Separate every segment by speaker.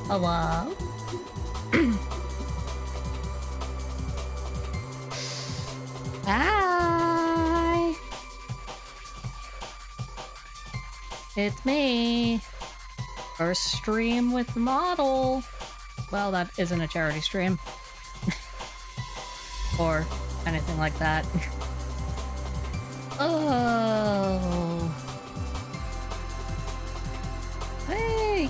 Speaker 1: Hello? Hi! It's me. First stream with the model. Well, that isn't a charity stream. Or anything like that. Oh. Hey!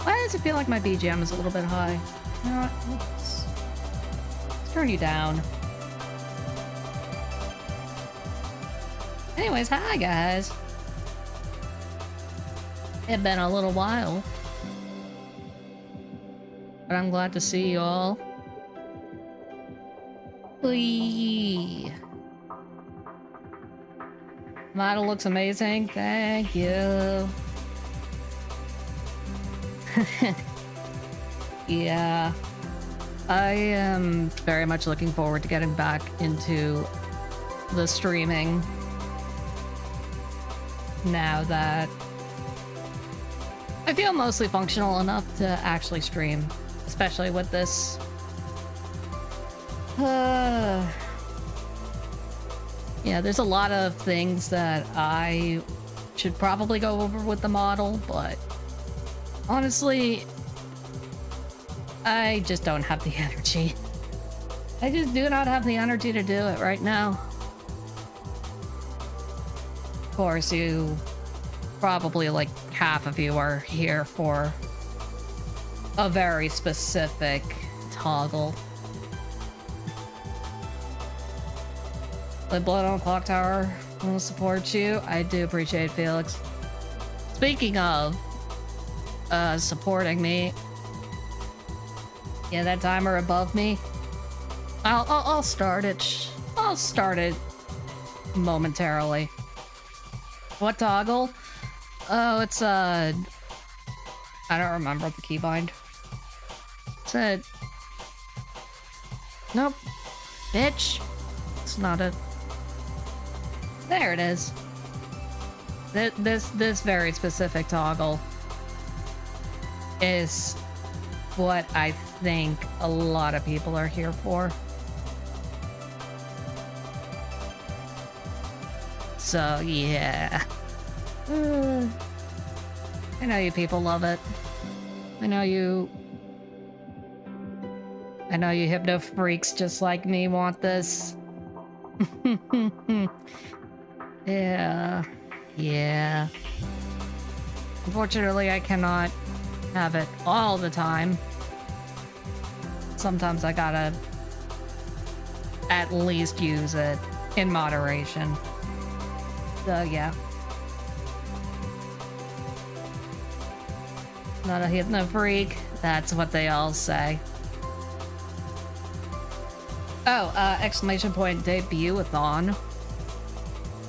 Speaker 1: Why does it feel like my BGM is a little bit high? You know what? Let's turn you down. Anyways, hi guys. It's been a little while. But I'm glad to see you all. Whee! Model looks amazing. Thank you. Yeah. I am very much looking forward to getting back into the streaming. Now that I feel mostly functional enough to actually stream. Especially with this. Yeah, there's a lot of things that I should probably go over with the model, but honestly, I just don't have the energy. I just do not have the energy to do it right now. Of course, you probably, like, half of you are here for a very specific toggle. The blood on Clock Tower will support you. I do appreciate Felix. Speaking of supporting me, yeah, that timer above me. I'll start it. I'll start it momentarily. What toggle? Oh, it's I don't remember the keybind. It's a... Nope. Bitch. It's not a... There it is. This very specific toggle is what I think a lot of people are here for. So, yeah. I know you people love it. I know you hypno freaks just like me want this. Yeah. Unfortunately, I cannot have it all the time. Sometimes I gotta at least use it in moderation. So, yeah. Not a hypno freak. That's what they all say. Oh, exclamation point DEBUTATHON.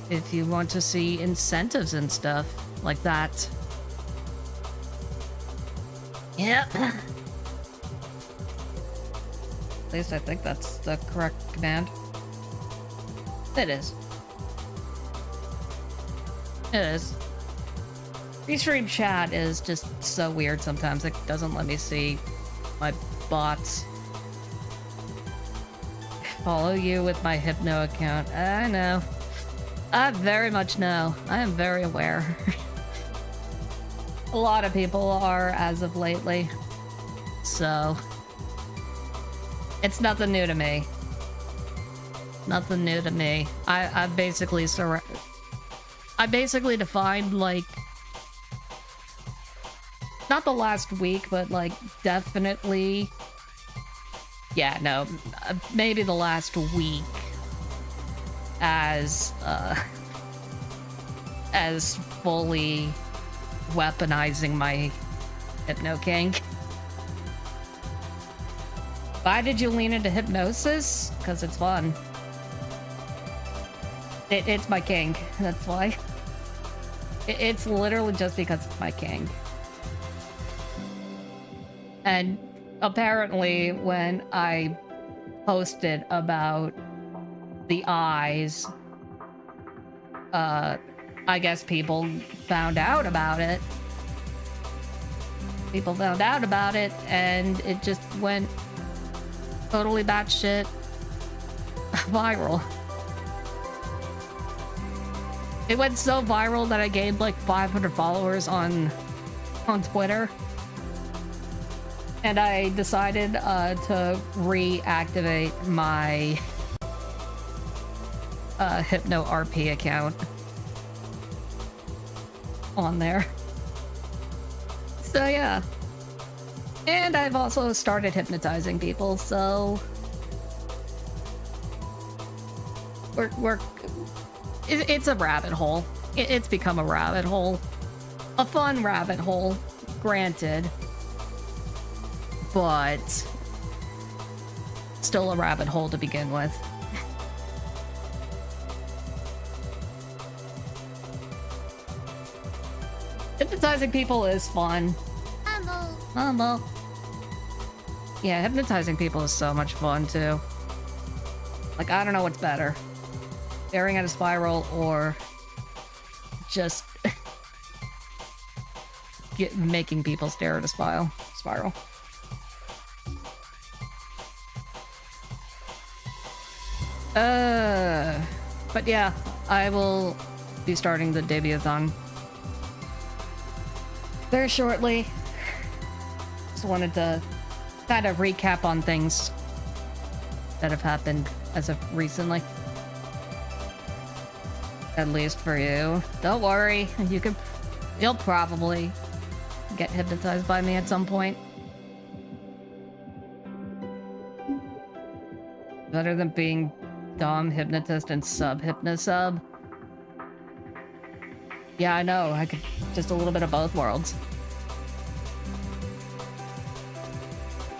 Speaker 1: If you want to see incentives and stuff like that. Yep. At least I think that's the correct command. It is. It is. Restream chat is just so weird sometimes. It doesn't let me see my bots. Follow you with my Hypno account. I know. I very much know. I am very aware. A lot of people are as of lately. So it's nothing new to me. Nothing new to me. I basically defined, like, not the last week, but, like, definitely, yeah, no, maybe the last week as fully weaponizing my hypno kink. Why did you lean into hypnosis? Because it's fun. It's my kink, that's why. It's literally just because it's my kink. And apparently when I posted about the eyes, I guess people found out about it. people found out about it, and it just went totally batshit viral. It went so viral that I gained like 500 followers on Twitter. And I decided to reactivate my Hypno RP account on there. So yeah. And I've also started hypnotizing people, so it's a rabbit hole. It's become a rabbit hole. A fun rabbit hole, granted. But still a rabbit hole to begin with. Hypnotizing people is fun. Humble. Yeah, hypnotizing people is so much fun too. Like, I don't know what's better. Staring at a spiral or just making people stare at a spiral. But yeah, I will be starting the DEBUTATHON very shortly. Just wanted to kind of recap on things that have happened as of recently. At least for you. Don't worry, you'll probably get hypnotized by me at some point. Better than being Dom hypnotist and sub hypnosub. Yeah, I know. I could just a little bit of both worlds.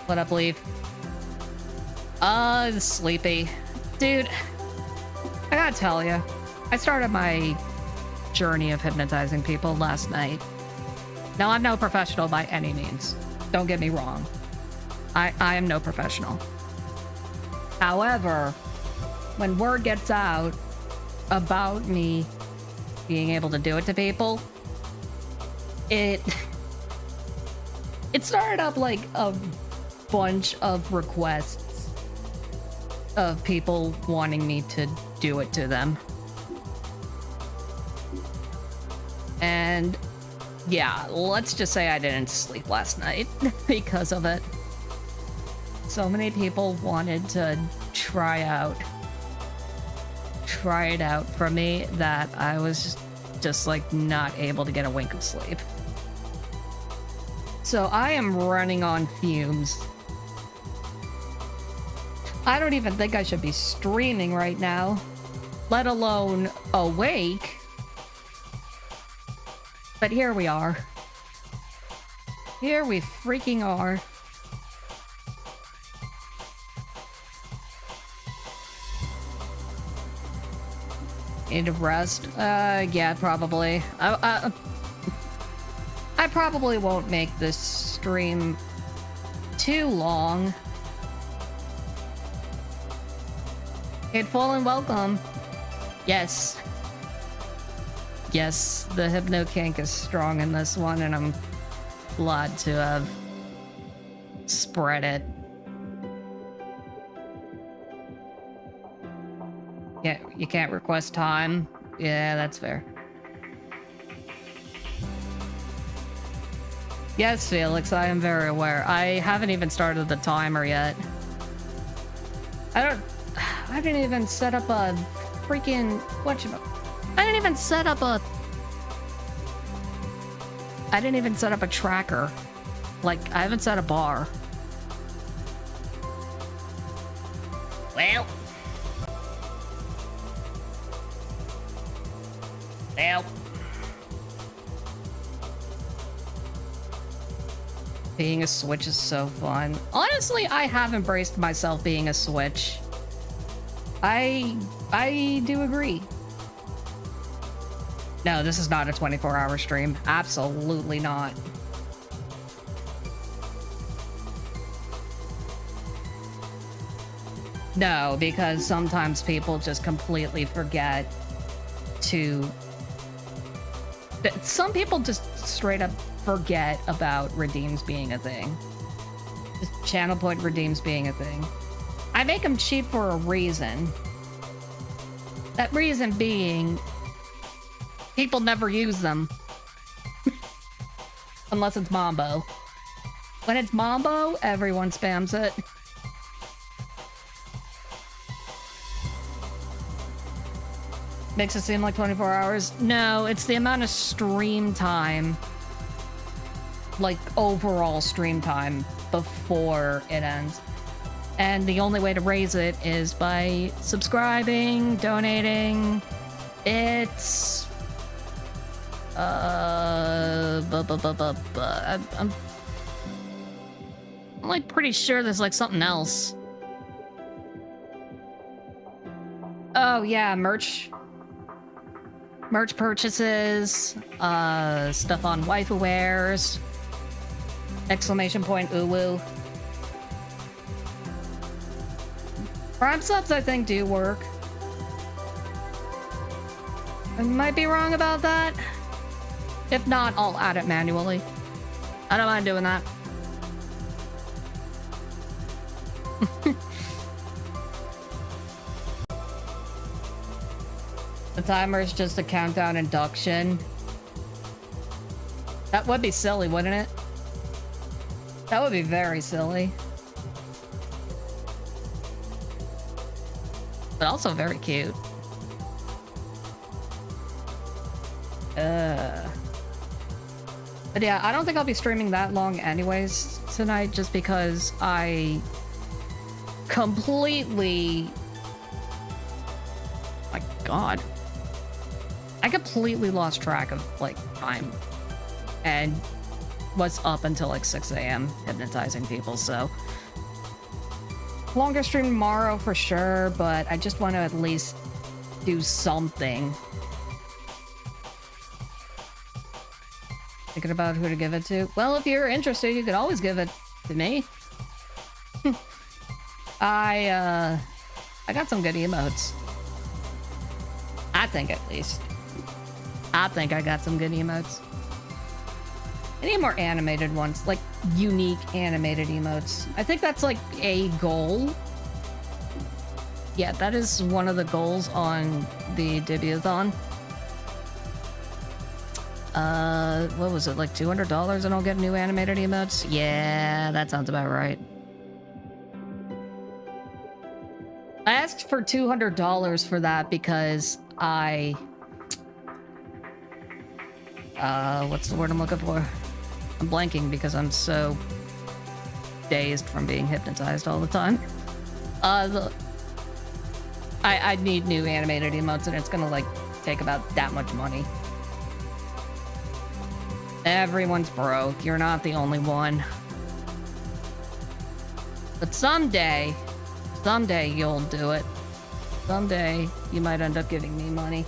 Speaker 1: What up, Leaf? Sleepy. Dude, I gotta tell you, I started my journey of hypnotizing people last night. Now, I'm no professional by any means. Don't get me wrong. I am no professional. However, when word gets out about me being able to do it to people, it started up like a bunch of requests of people wanting me to do it to them. And yeah, let's just say I didn't sleep last night because of it. So many people wanted to try it out for me that I was just like not able to get a wink of sleep. So I am running on fumes. I don't even think I should be streaming right now, let alone awake. But here we are. Here we freaking are. Need to rest? Yeah, probably. I probably won't make this stream too long. Hateful and welcome. Yes. Yes, the Hypno Kink is strong in this one, and I'm glad to have spread it. Yeah, you can't request time. Yeah, that's fair. Yes, Felix, I am very aware. I haven't even started the timer yet. I didn't even set up a freaking... I didn't even set up a tracker. Like, I haven't set a bar. Well... Being a Switch is so fun. Honestly, I have embraced myself being a Switch. I do agree. No, this is not a 24-hour stream. Absolutely not. No, because sometimes people just completely forget to Some people just straight up forget about redeems being a thing. Just channel point redeems being a thing. I make them cheap for a reason. That reason being, people never use them. Unless it's Mambo. When it's Mambo, everyone spams it. Makes it seem like 24 hours. No, it's the amount of stream time. Like, overall stream time before it ends. And the only way to raise it is by subscribing, donating. It's... I'm like pretty sure there's like something else. Oh yeah, merch purchases, stuff on waifu wares, exclamation point uwu. Prime subs I think do work. I might be wrong about that. If not, I'll add it manually. I don't mind doing that. The timer is just a countdown induction. That would be silly, wouldn't it? That would be very silly. But also very cute. But yeah, I don't think I'll be streaming that long anyways tonight, just because I completely... My god. I completely lost track of, like, time. And was up until, like, 6 a.m. hypnotizing people, so... Longer stream tomorrow for sure, but I just want to at least do something. Thinking about who to give it to? Well, if you're interested, you could always give it to me. I got some good emotes. I think, at least. I think I got some good emotes. I need more animated ones, like unique animated emotes. I think that's like a goal. Yeah, that is one of the goals on the DEBUTATHON. What was it, like $200 and I'll get new animated emotes? Yeah, that sounds about right. I asked for $200 for that because I... what's the word I'm looking for? I'm blanking because I'm so dazed from being hypnotized all the time. I need new animated emotes and it's gonna, like, take about that much money. Everyone's broke. You're not the only one. But someday you'll do it. Someday you might end up giving me money.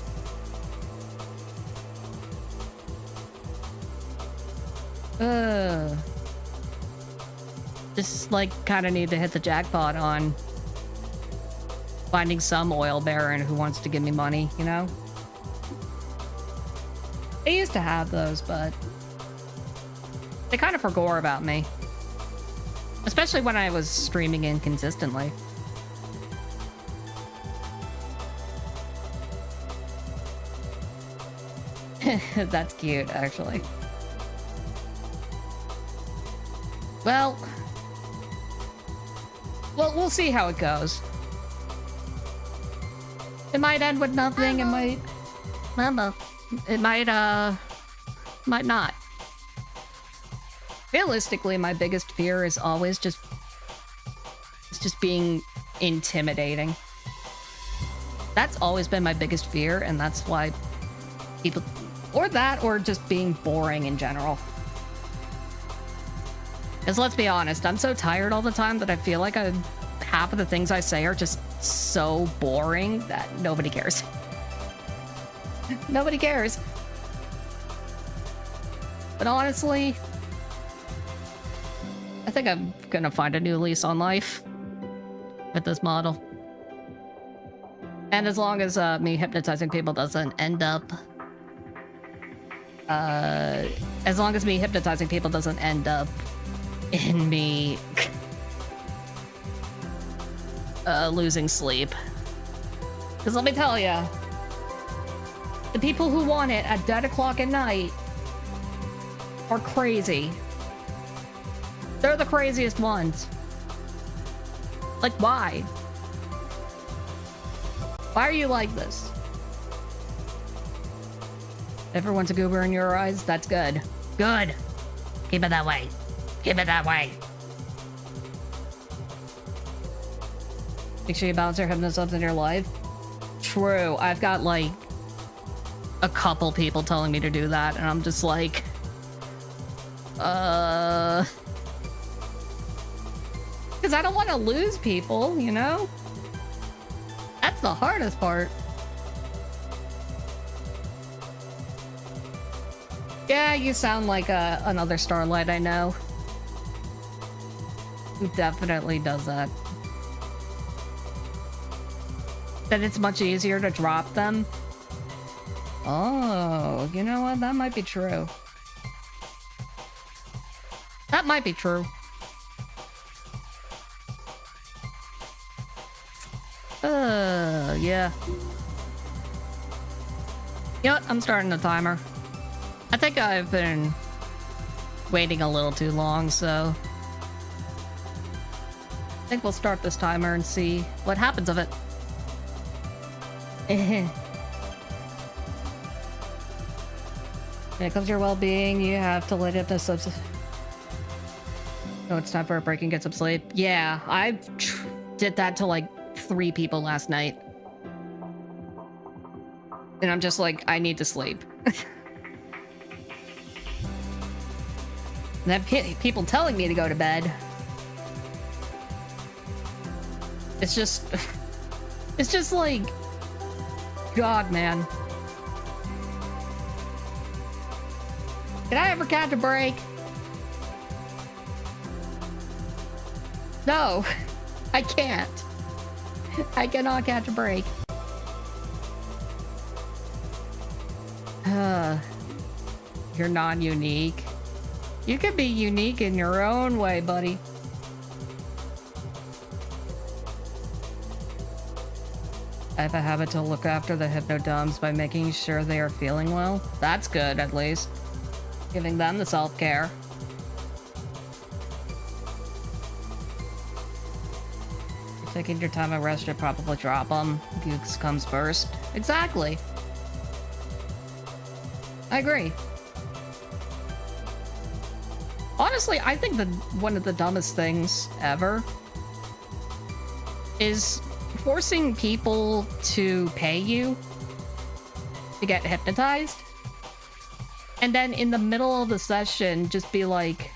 Speaker 1: Just, like, kind of need to hit the jackpot on finding some oil baron who wants to give me money, you know? I used to have those, but they kind of forgot about me. Especially when I was streaming inconsistently. That's cute, actually. Well, we'll see how it goes. It might end with nothing, it might... It might not. Realistically, my biggest fear is always just being intimidating. That's always been my biggest fear, and that's why people... Or that, or just being boring in general. Because let's be honest, I'm so tired all the time that I feel like half of the things I say are just so boring that nobody cares. Nobody cares. But honestly, I think I'm gonna find a new lease on life with this model. And as long as me hypnotizing people doesn't end up As long as me hypnotizing people doesn't end up in me losing sleep. Because let me tell ya, the people who want it at dead o'clock at night are crazy. They're the craziest ones. Like, why? Why are you like this? Everyone's a goober in your eyes? That's good. Good. Keep it that way. Keep it that way. Make sure you balance your hypnosis in your life. True. I've got, like, a couple people telling me to do that, and I'm just like... Because I don't want to lose people, you know? That's the hardest part. Yeah, you sound like another Starlight I know. Who definitely does that. That it's much easier to drop them. Oh, you know what? That might be true. That might be true. Yeah. You know what? I'm starting the timer. I think I've been waiting a little too long, so... I think we'll start this timer and see what happens of it. When it comes to your well-being, you have to let it... Oh, it's time for a break and get some sleep. Yeah, I did that to like 3 people last night. And I'm just like, I need to sleep. And then people telling me to go to bed. It's just... It's just like... God, man. Can I ever catch a break? No, I can't. I cannot catch a break. You're non-unique. You can be unique in your own way, buddy. I have a habit to look after the hypnodumbs by making sure they are feeling well. That's good, at least. Giving them the self-care. Taking your time at rest should probably drop them. Goose comes first. Exactly. I agree. Honestly, I think that one of the dumbest things ever is forcing people to pay you to get hypnotized. And then in the middle of the session, just be like...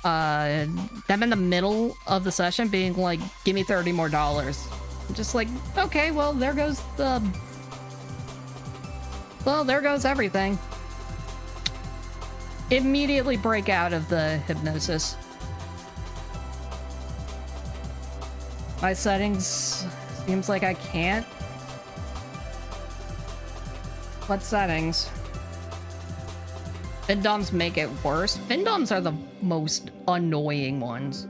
Speaker 1: them in the middle of the session being like, give me $30 more. Just like, okay, well, there goes the... Well, there goes everything. Immediately break out of the hypnosis. My settings... Seems like I can't. What settings? Findoms make it worse. Findoms are the most annoying ones.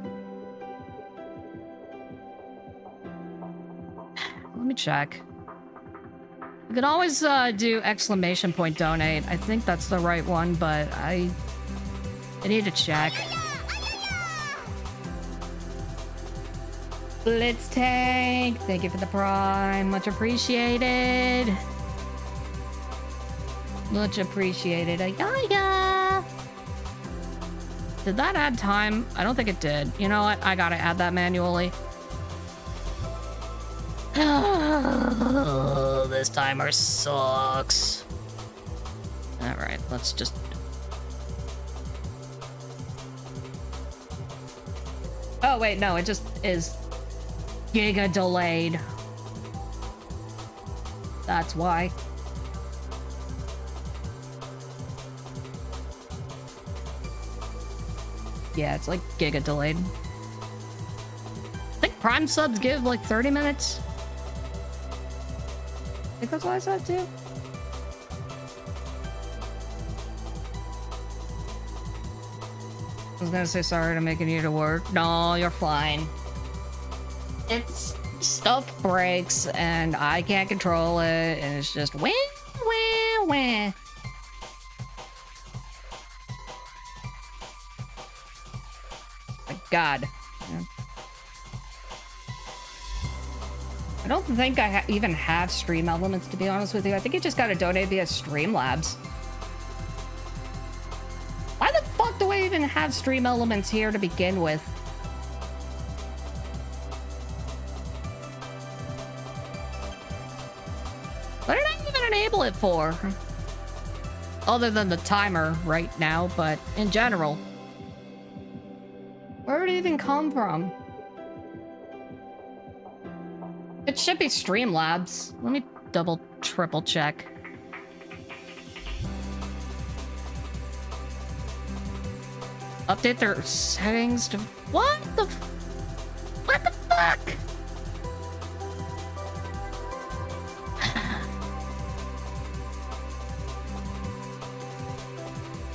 Speaker 1: Let me check. You can always do exclamation point donate. I think that's the right one, but I need to check. Blitz Tank, thank you for the prime. Much appreciated. Much appreciated. Yeah. Did that add time? I don't think it did. You know what? I gotta add that manually. Oh, this timer sucks. Alright, let's just... Oh, wait, no, it just is giga delayed. That's why. Yeah, it's like giga delayed. I think Prime subs give like 30 minutes. I think that's what I said too. I was gonna say sorry to making you to work. No, you're fine. It's stuff breaks and I can't control it, and it's just wah, wah, wah. My God. Yeah. I don't think I even have Stream Elements, to be honest with you. I think you just gotta donate via Streamlabs. Why the fuck do I even have Stream Elements here to begin with? What did I even enable it for? Other than the timer right now, but in general. Where did it even come from? It should be Streamlabs. Let me double, triple check. Update their settings to... What the fuck?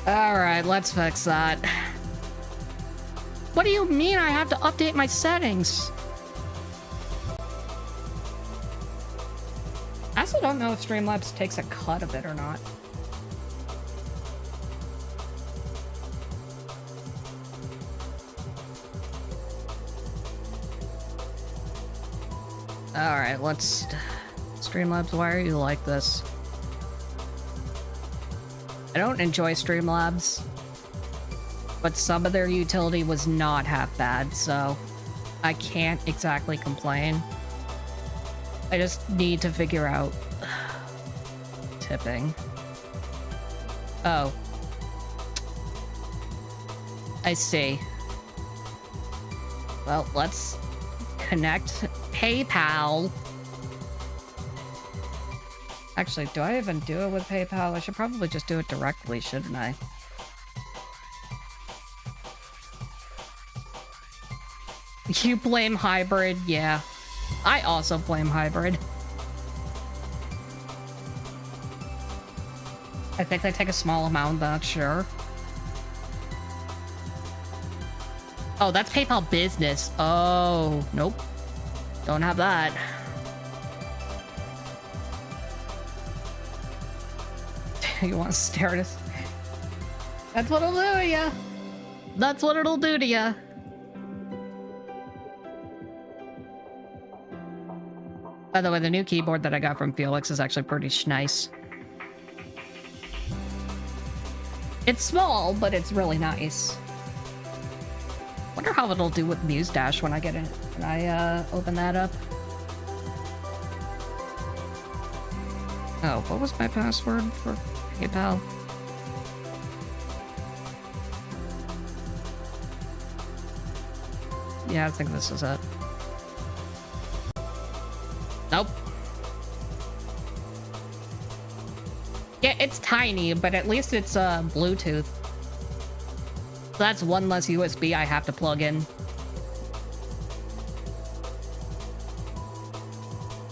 Speaker 1: Alright, let's fix that. What do you mean I have to update my settings? I also don't know if Streamlabs takes a cut of it or not. Alright, let's... Streamlabs, why are you like this? I don't enjoy Streamlabs, but some of their utility was not half bad, so I can't exactly complain. I just need to figure out... tipping. Oh. I see. Well, let's connect PayPal. Actually, do I even do it with PayPal? I should probably just do it directly, shouldn't I? You blame hybrid? Yeah. I also blame hybrid. I think they take a small amount, not sure. Oh, that's PayPal Business. Oh, nope. Don't have that. You want to stare at us? That's what it'll do to ya. That's what it'll do to ya. By the way, the new keyboard that I got from Felix is actually pretty nice. It's small, but it's really nice. Wonder how it'll do with Muse Dash when I get it. When I open that up. Oh, what was my password for PayPal? Yeah, I think this is it. Nope. Yeah, it's tiny, but at least it's Bluetooth. So that's one less USB I have to plug in.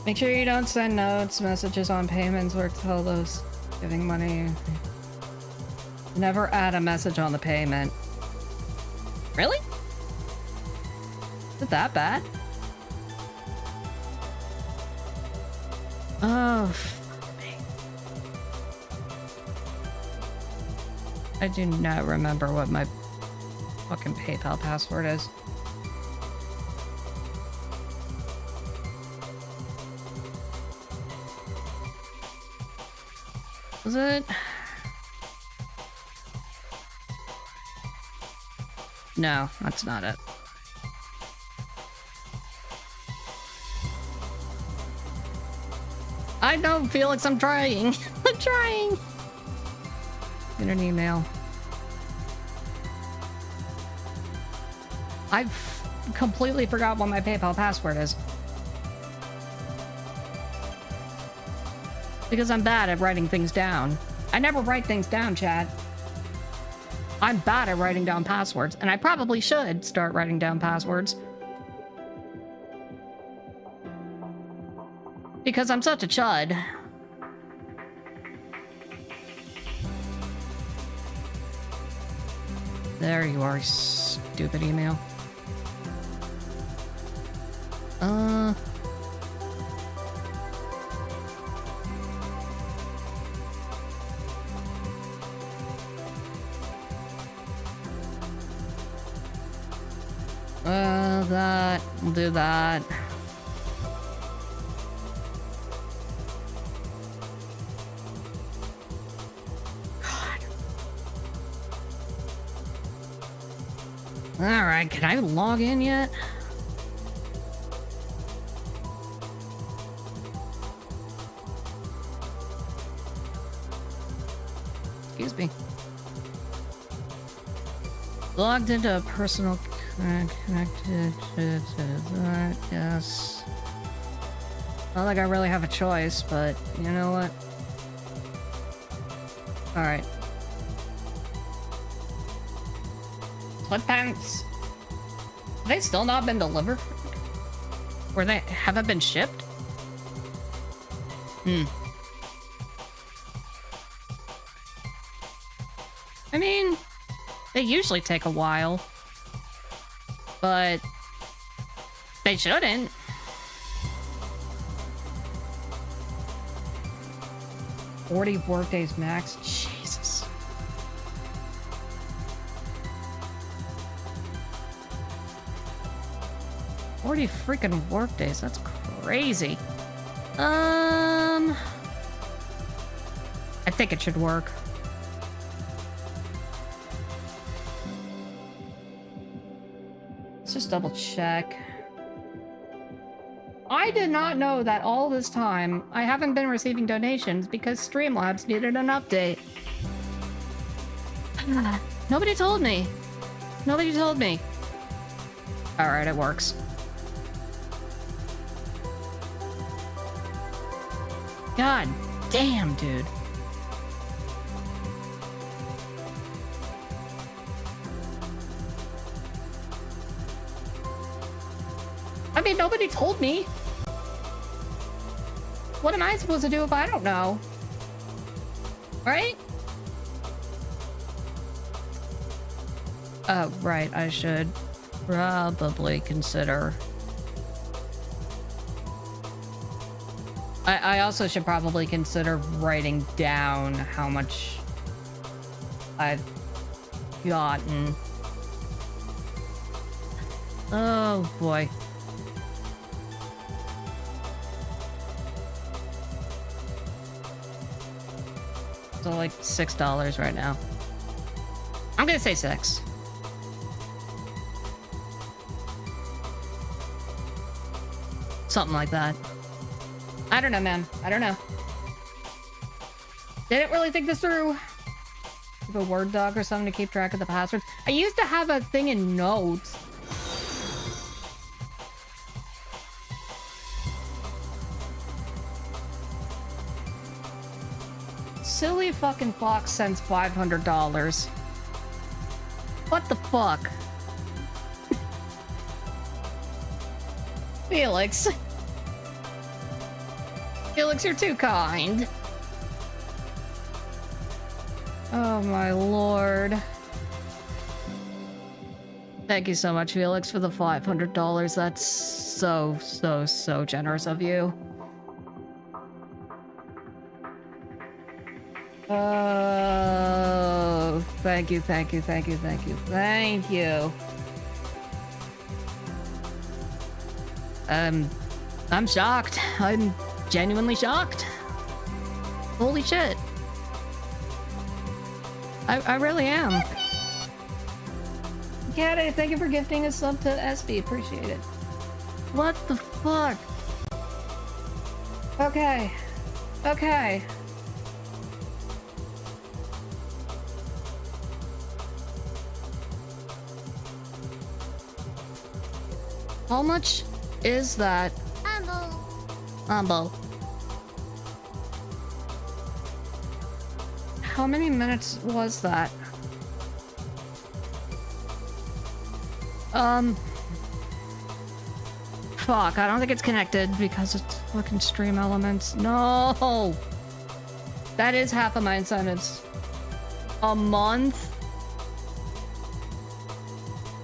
Speaker 1: Make sure you don't send notes, messages on payments, or tell those giving money. Never add a message on the payment. Really? Is it that bad? Oh, fuck me. I do not remember what my fucking PayPal password is. Was it? No, that's not it. I know, Felix, I'm trying. I'm trying. Get an email. I've completely forgot what my PayPal password is. Because I'm bad at writing things down. I never write things down, Chad. I'm bad at writing down passwords, and I probably should start writing down passwords. Because I'm such a chud. There you are, stupid email. We'll do that. God. Alright, can I log in yet? Excuse me. Logged into a personal connected to that, yes. Not like I really have a choice, but you know what? Alright. Sweatpants. Have they still not been delivered? Or they haven't been shipped? I mean, they usually take a while. But they shouldn't. $40 workdays max. Jesus. $40 freaking workdays. That's crazy. I think it should work. Let's just double check. I did not know that all this time I haven't been receiving donations because Streamlabs needed an update. Nobody told me. Nobody told me. Alright, it works. God damn, dude. I mean, nobody told me. What am I supposed to do if I don't know? Right? Oh, right. I should probably consider... I also should probably consider writing down how much I've gotten. Oh, boy. So like $6 right now. I'm gonna say 6. Something like that. I don't know, man. I don't know. Didn't really think this through. Have a Word doc or something to keep track of the passwords. I used to have a thing in Notes. Silly fucking fox sends $500. What the fuck? Felix. Felix, you're too kind. Oh my lord. Thank you so much, Felix, for the $500. That's so generous of you. Oh, thank you. I'm shocked. I'm genuinely shocked. Holy shit. I really am. Cat, thank you for gifting a sub to SB. Appreciate it. What the fuck? Okay. Okay. How much is that? Humble. How many minutes was that? Fuck, I don't think it's connected because it's fucking Stream Elements. No! That is half of my incentives. A month?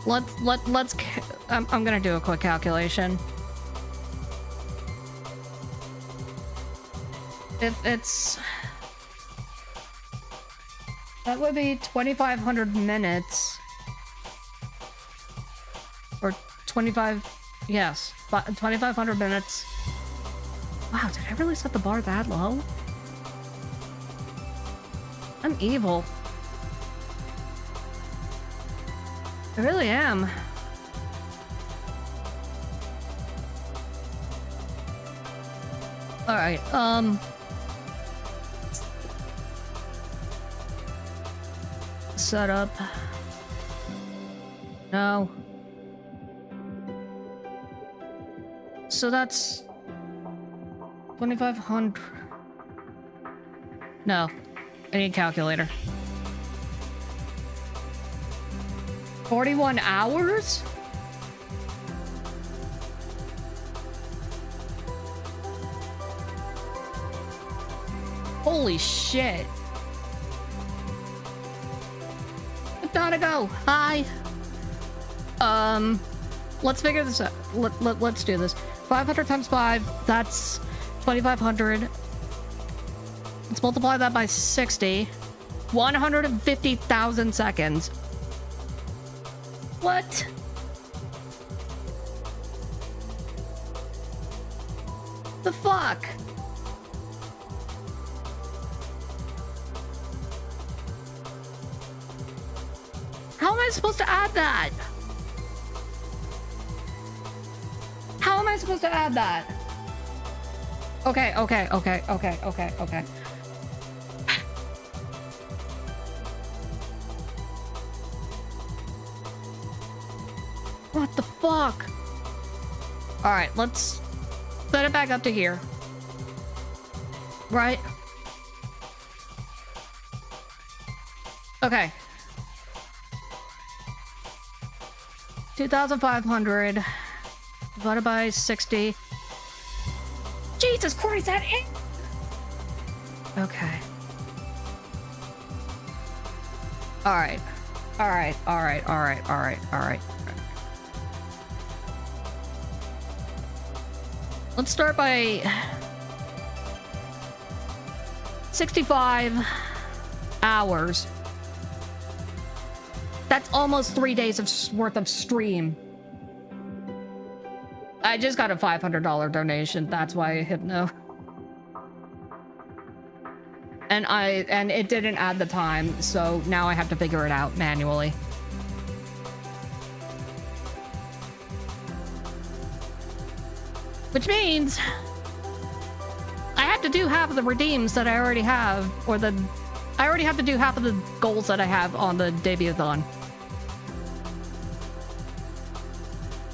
Speaker 1: I'm gonna do a quick calculation. If it's... That would be 2,500 minutes. Or 25... Yes, 2,500 minutes. Wow, did I really set the bar that low? I'm evil. I really am. Alright, set up. No. So that's 2,500. No, I need a calculator. 41 hours? Holy shit. Gotta go. Hi. Let's figure this out. Let's do this. 500 times 5, that's 2,500. Let's multiply that by 60. 150,000 seconds. What? The fuck? How am I supposed to add that? How am I supposed to add that? Okay. What the fuck? Alright, let's set it back up to here. Right? Okay. 2,500 divided by 60. Jesus Christ, that is... Okay. Alright. Let's start by 65 hours. That's almost 3 days worth of stream. I just got a $500 donation. That's why I Hypno. And it didn't add the time, so now I have to figure it out manually. Which means I have to do half of the redeems that I already have, or I already have to do half of the goals that I have on the DEBUTATHON.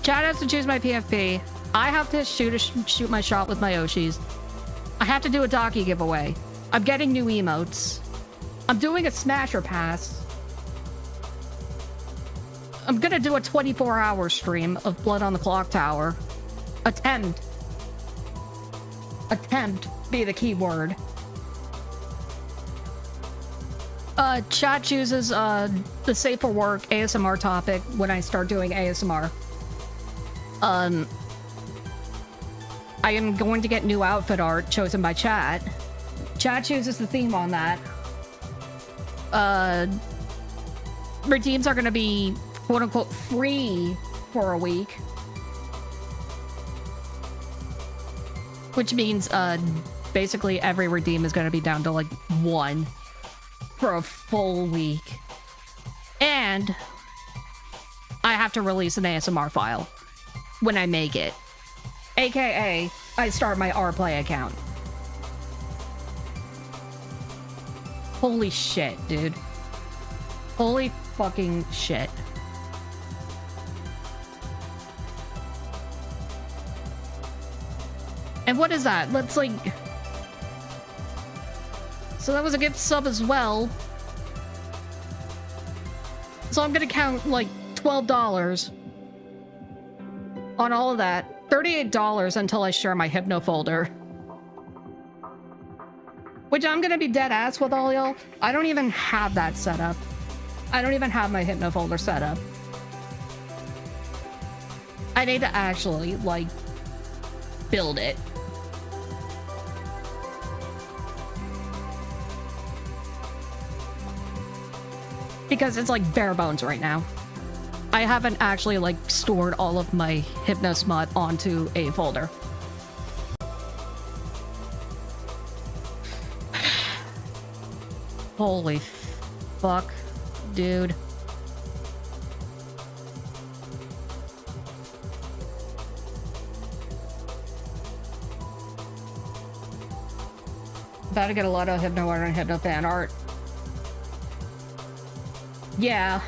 Speaker 1: Chad has to choose my PFP. I have to shoot my shot with my Oshis. I have to do a Daki giveaway. I'm getting new emotes. I'm doing a Smasher Pass. I'm gonna do a 24-hour stream of Blood on the Clock Tower. Attempt be the key word. Chat chooses the safe for work ASMR topic when I start doing ASMR. I am going to get new outfit art chosen by chat. Chat chooses the theme on that. Redeems are going to be quote-unquote free for a week. Which means, basically every redeem is going to be down to, like, 1 for a full week. And I have to release an ASMR file when I make it. AKA, I start my RPlay account. Holy shit, dude. Holy fucking shit. And what is that? Let's, like... So that was a gift sub as well. So I'm gonna count, like, $12 on all of that. $38 until I share my Hypno folder. Which I'm gonna be dead ass with all y'all. I don't even have that set up. I don't even have my Hypno folder set up. I need to actually, like, build it. Because it's like bare bones right now. I haven't actually like stored all of my Hypnosmut onto a folder. Holy fuck, dude. About to get a lot of Hypno art and Hypno fan art. Yeah,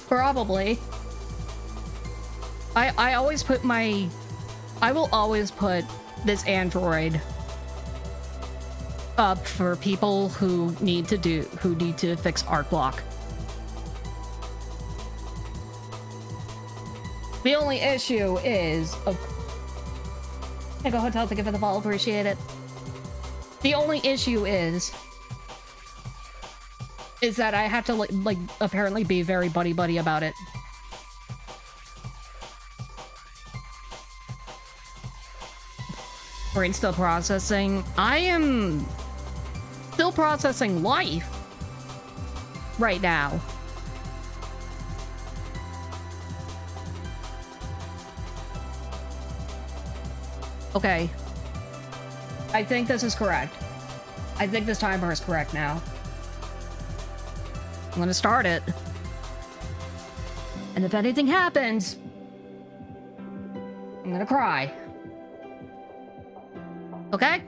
Speaker 1: probably. I always put my... I will always put this Android up for people who need to fix art block. The only issue is... Take a hotel ticket for the fall, appreciate it. The only issue is that I have to like apparently be very buddy about it. Brain still processing. I am still processing life right now. Okay. I think this is correct. I think this timer is correct now. I'm gonna start it. And if anything happens, I'm gonna cry. Okay?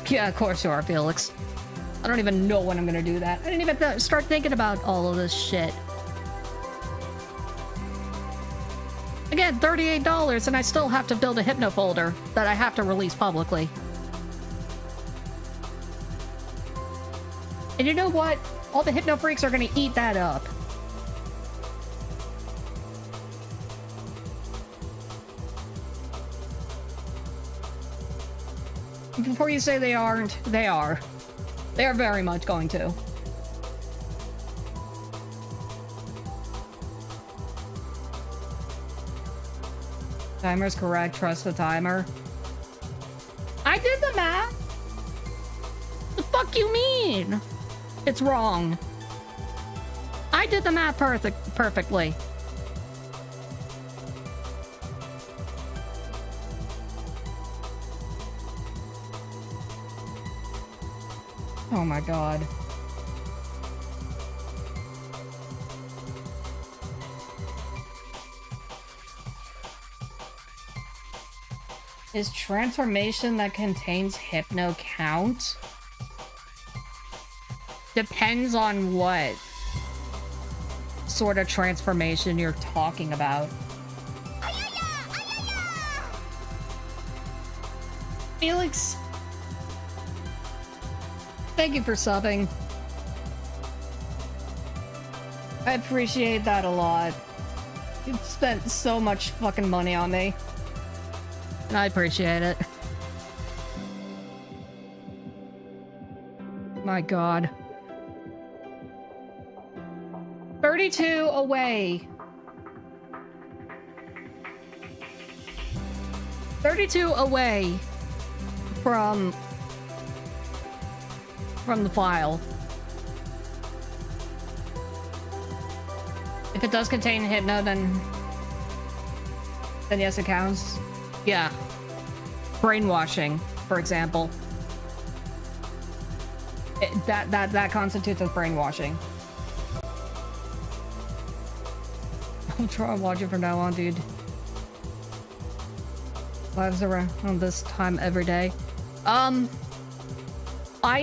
Speaker 1: Yeah, of course you are, Felix. I don't even know when I'm gonna do that. I didn't even start thinking about all of this shit. Again, $38, and I still have to build a Hypno folder that I have to release publicly. And you know what? All the Hypno freaks are gonna eat that up. Before you say they aren't, they are. They are very much going to. Timer's correct. Trust the timer. I did the math. The fuck you mean? It's wrong. I did the math perfectly. Oh my god. Is transformation that contains Hypno count? Depends on what sort of transformation you're talking about. Felix, thank you for subbing. I appreciate that a lot. You've spent so much fucking money on me. And I appreciate it. My god. 32 away. 32 away from the file. If it does contain Hypno, then yes, it counts. Yeah. Brainwashing, for example. That constitutes as brainwashing. I'll try and watch it from now on, dude. Lives around this time every day. I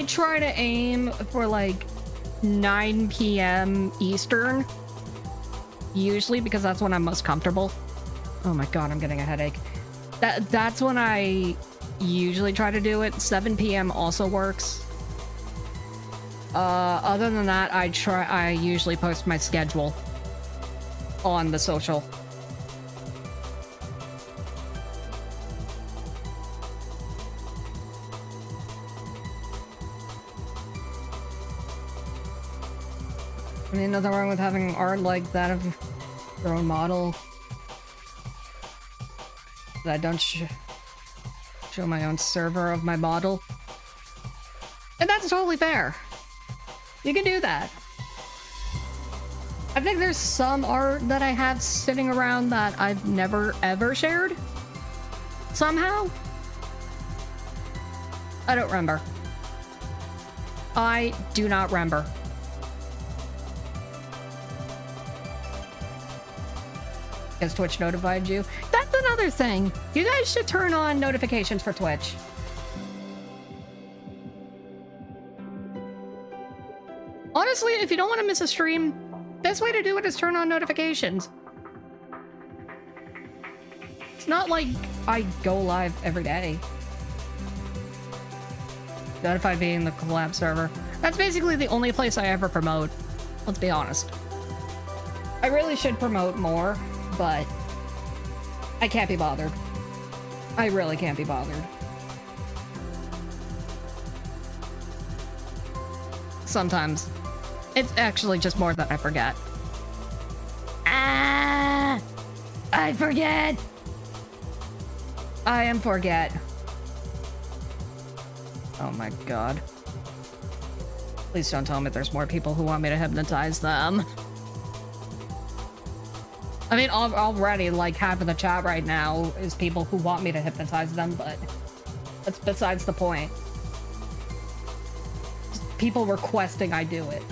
Speaker 1: try to aim for like 9 p.m. Eastern. Usually, because that's when I'm most comfortable. Oh my god, I'm getting a headache. That's when I usually try to do it. 7 p.m. also works. Other than that, I usually post my schedule on the social. I mean, nothing wrong with having art like that of your own model. That I don't show my own server of my model. And that's totally fair. You can do that. I think there's some art that I have sitting around that I've never ever shared. Somehow. I don't remember. I do not remember. Because Twitch notified you. That's another thing. You guys should turn on notifications for Twitch. Honestly, if you don't want to miss a stream, best way to do it is turn on notifications. It's not like I go live every day. Notified being the collab server. That's basically the only place I ever promote. Let's be honest. I really should promote more, but I can't be bothered. I really can't be bothered. Sometimes. It's actually just more that I forget. Ah! I forget! I am forget. Oh my god. Please don't tell me there's more people who want me to hypnotize them. I mean, already, like, half of the chat right now is people who want me to hypnotize them, but that's besides the point. Just people requesting I do it.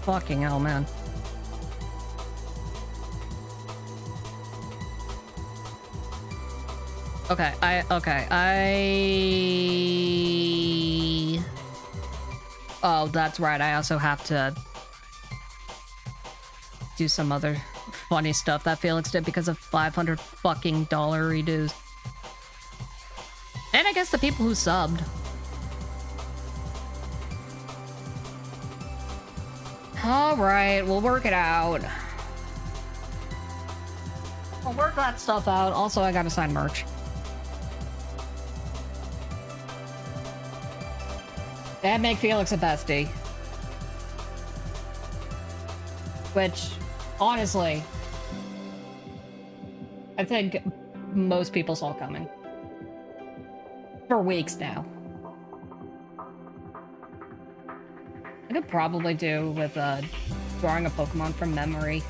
Speaker 1: Fucking hell, man. Okay, Oh, that's right. I also have to do some other funny stuff that Felix did because of $500 fucking redos. And I guess the people who subbed. All right, we'll work it out. I'll work that stuff out. Also, I gotta sign merch. And make Felix a bestie. Which, honestly, I think most people saw coming. For weeks now. I could probably do with drawing a Pokemon from memory.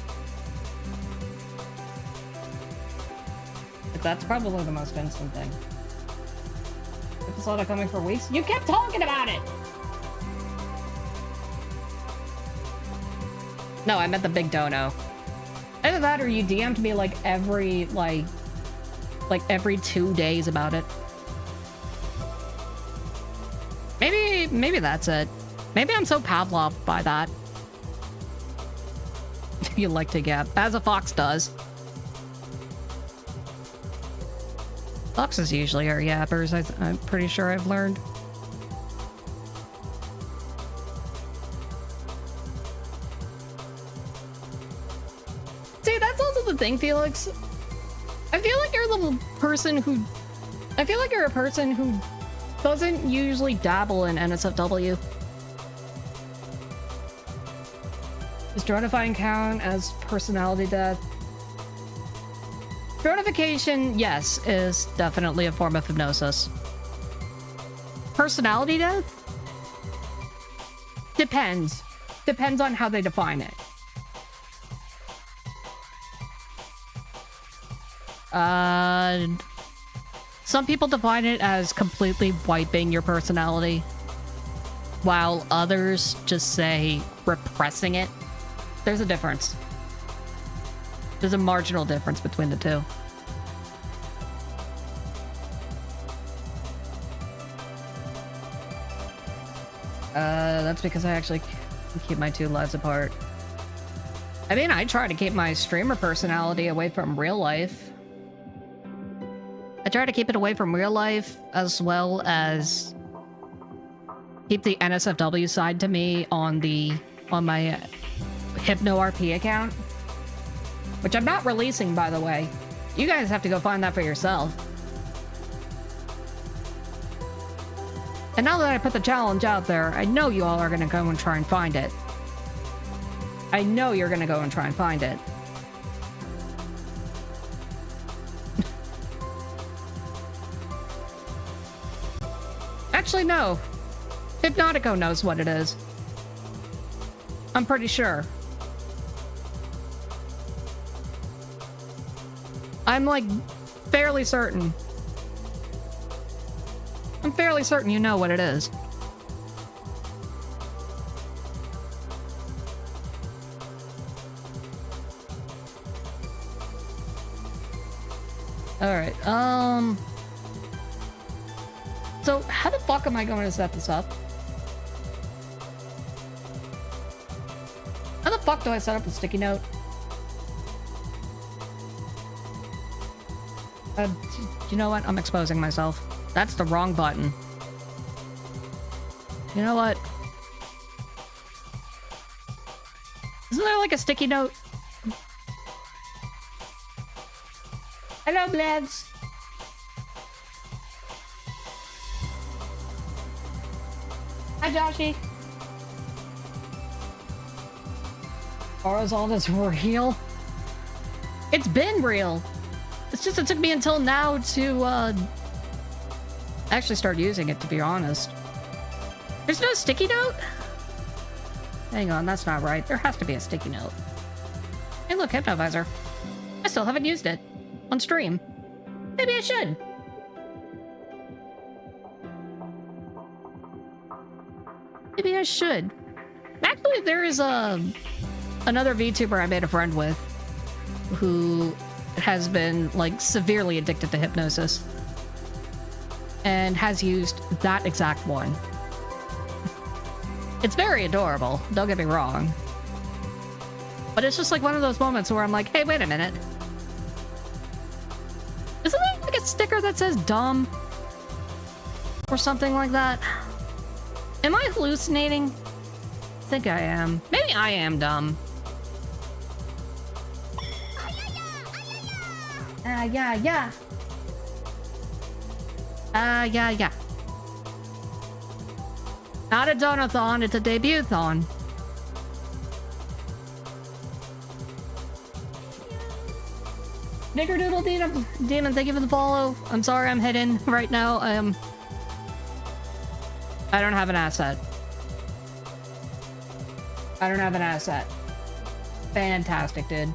Speaker 1: But that's probably the most instant thing. If it's not coming for weeks, you kept talking about it! No, I meant the big dono. Either that or you DM'd me like every 2 days about it. Maybe that's it. Maybe I'm so Pavlov by that. You like to gap, as a fox does. Foxes usually are yappers, I'm pretty sure I've learned. See, that's also the thing, Felix. I feel like you're the person who... I feel like you're a person who doesn't usually dabble in NSFW. Does droneifying count as personality death? Dronification, yes, is definitely a form of hypnosis. Personality death? Depends. Depends on how they define it. Some people define it as completely wiping your personality, while others just say repressing it. There's a difference. There's a marginal difference between the two. That's because I actually keep my two lives apart. I mean, I try to keep my streamer personality away from real life. I try to keep it away from real life, as well as keep the NSFW side to me on my Hypno RP account, which I'm not releasing, by the way. You guys have to go find that for yourself. And now that I put the challenge out there, I know you all are gonna go and try and find it. I know you're gonna go and try and find it. Actually, no. Hypnotico knows what it is. I'm pretty sure. I'm, like, fairly certain. I'm fairly certain you know what it is. Alright, so, how the fuck am I going to set this up? How the fuck do I set up a sticky note? You know what? I'm exposing myself. That's the wrong button. You know what? Isn't there like a sticky note? Hello, Bleds. Hi, Joshy. Or is all this real? It's been real. It's just it took me until now to actually start using it, to be honest. There's no sticky note? Hang on, that's not right. There has to be a sticky note. Hey, look, Hypnovisor. I still haven't used it on stream. Maybe I should. Maybe I should. Actually, there is another VTuber I made a friend with who has been, like, severely addicted to hypnosis and has used that exact one. It's very adorable, don't get me wrong. But it's just like one of those moments where I'm like, hey, wait a minute. Isn't there like a sticker that says dumb? Or something like that? Am I hallucinating? I think I am. Maybe I am dumb. Yeah. Yeah. Not a donathon, it's a debuthon. Nickerdoodle Demon, thank you for the follow. I'm sorry I'm hidden right now. I don't have an asset. Fantastic, dude.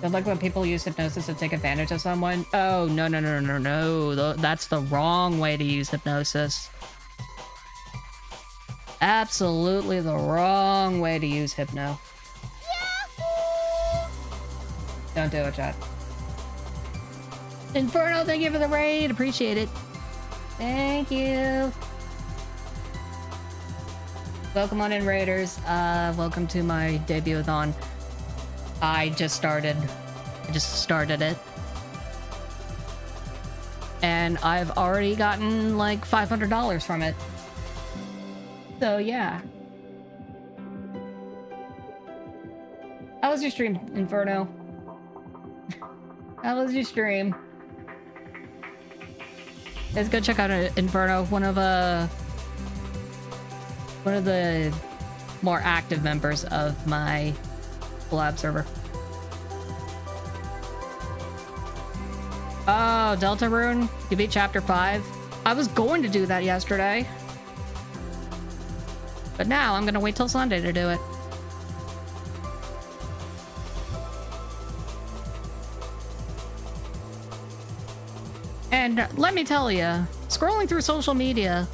Speaker 1: Like when people use hypnosis to take advantage of someone. Oh, no. That's the wrong way to use hypnosis. Absolutely the wrong way to use hypno. Yahoo! Don't do it, chat. Inferno, thank you for the raid. Appreciate it. Thank you. Welcome on in, Raiders. Welcome to my debuthon. I just started it. And I've already gotten like $500 from it. So yeah. How was your stream, Inferno? How was your stream? Let's go check out Inferno, one of the more active members of my collab server. Oh, Deltarune, you beat chapter 5. I was going to do that yesterday, but now I'm gonna wait till Sunday to do it. And let me tell you, scrolling through social media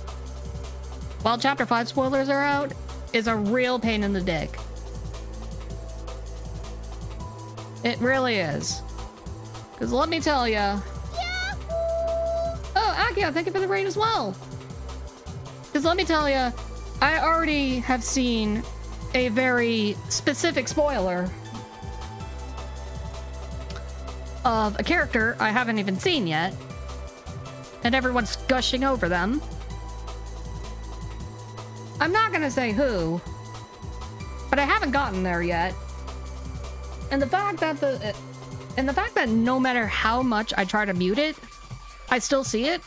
Speaker 1: while chapter 5 spoilers are out is a real pain in the dick. It really is. Because let me tell you... Oh, Akio, thank you for the raid as well. Because let me tell you, I already have seen a very specific spoiler of a character I haven't even seen yet. And everyone's gushing over them. I'm not gonna say who, but I haven't gotten there yet. And the fact that no matter how much I try to mute it, I still see it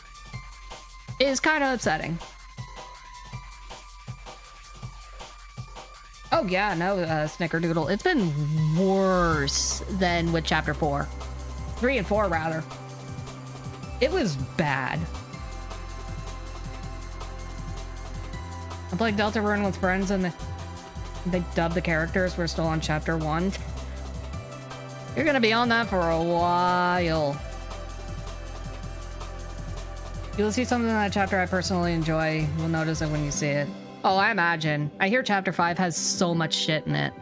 Speaker 1: is kind of upsetting. Oh yeah, no, Snickerdoodle. It's been worse than with Chapter 4. 3 and 4, rather. It was bad. I played Deltarune with friends and they dubbed the characters. We're still on Chapter 1. You're gonna be on that for a while. You'll see something in that chapter I personally enjoy. You'll notice it when you see it. Oh, I imagine. I hear Chapter 5 has so much shit in it.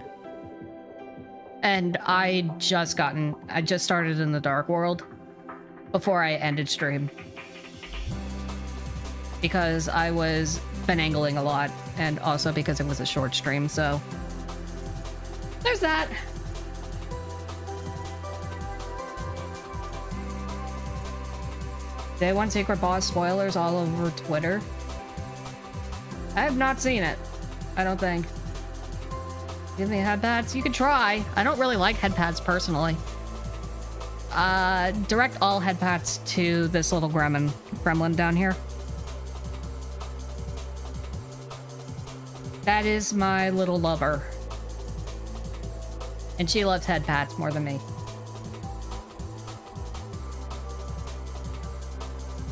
Speaker 1: And I just started in the Dark World before I ended stream. Because I was finagling a lot, and also because it was a short stream, so... there's that! Day 1 Secret Boss spoilers all over Twitter. I have not seen it. I don't think. Give me headpads? You could try. I don't really like headpads personally. Direct all headpads to this little gremlin down here. That is my little lover. And she loves headpads more than me.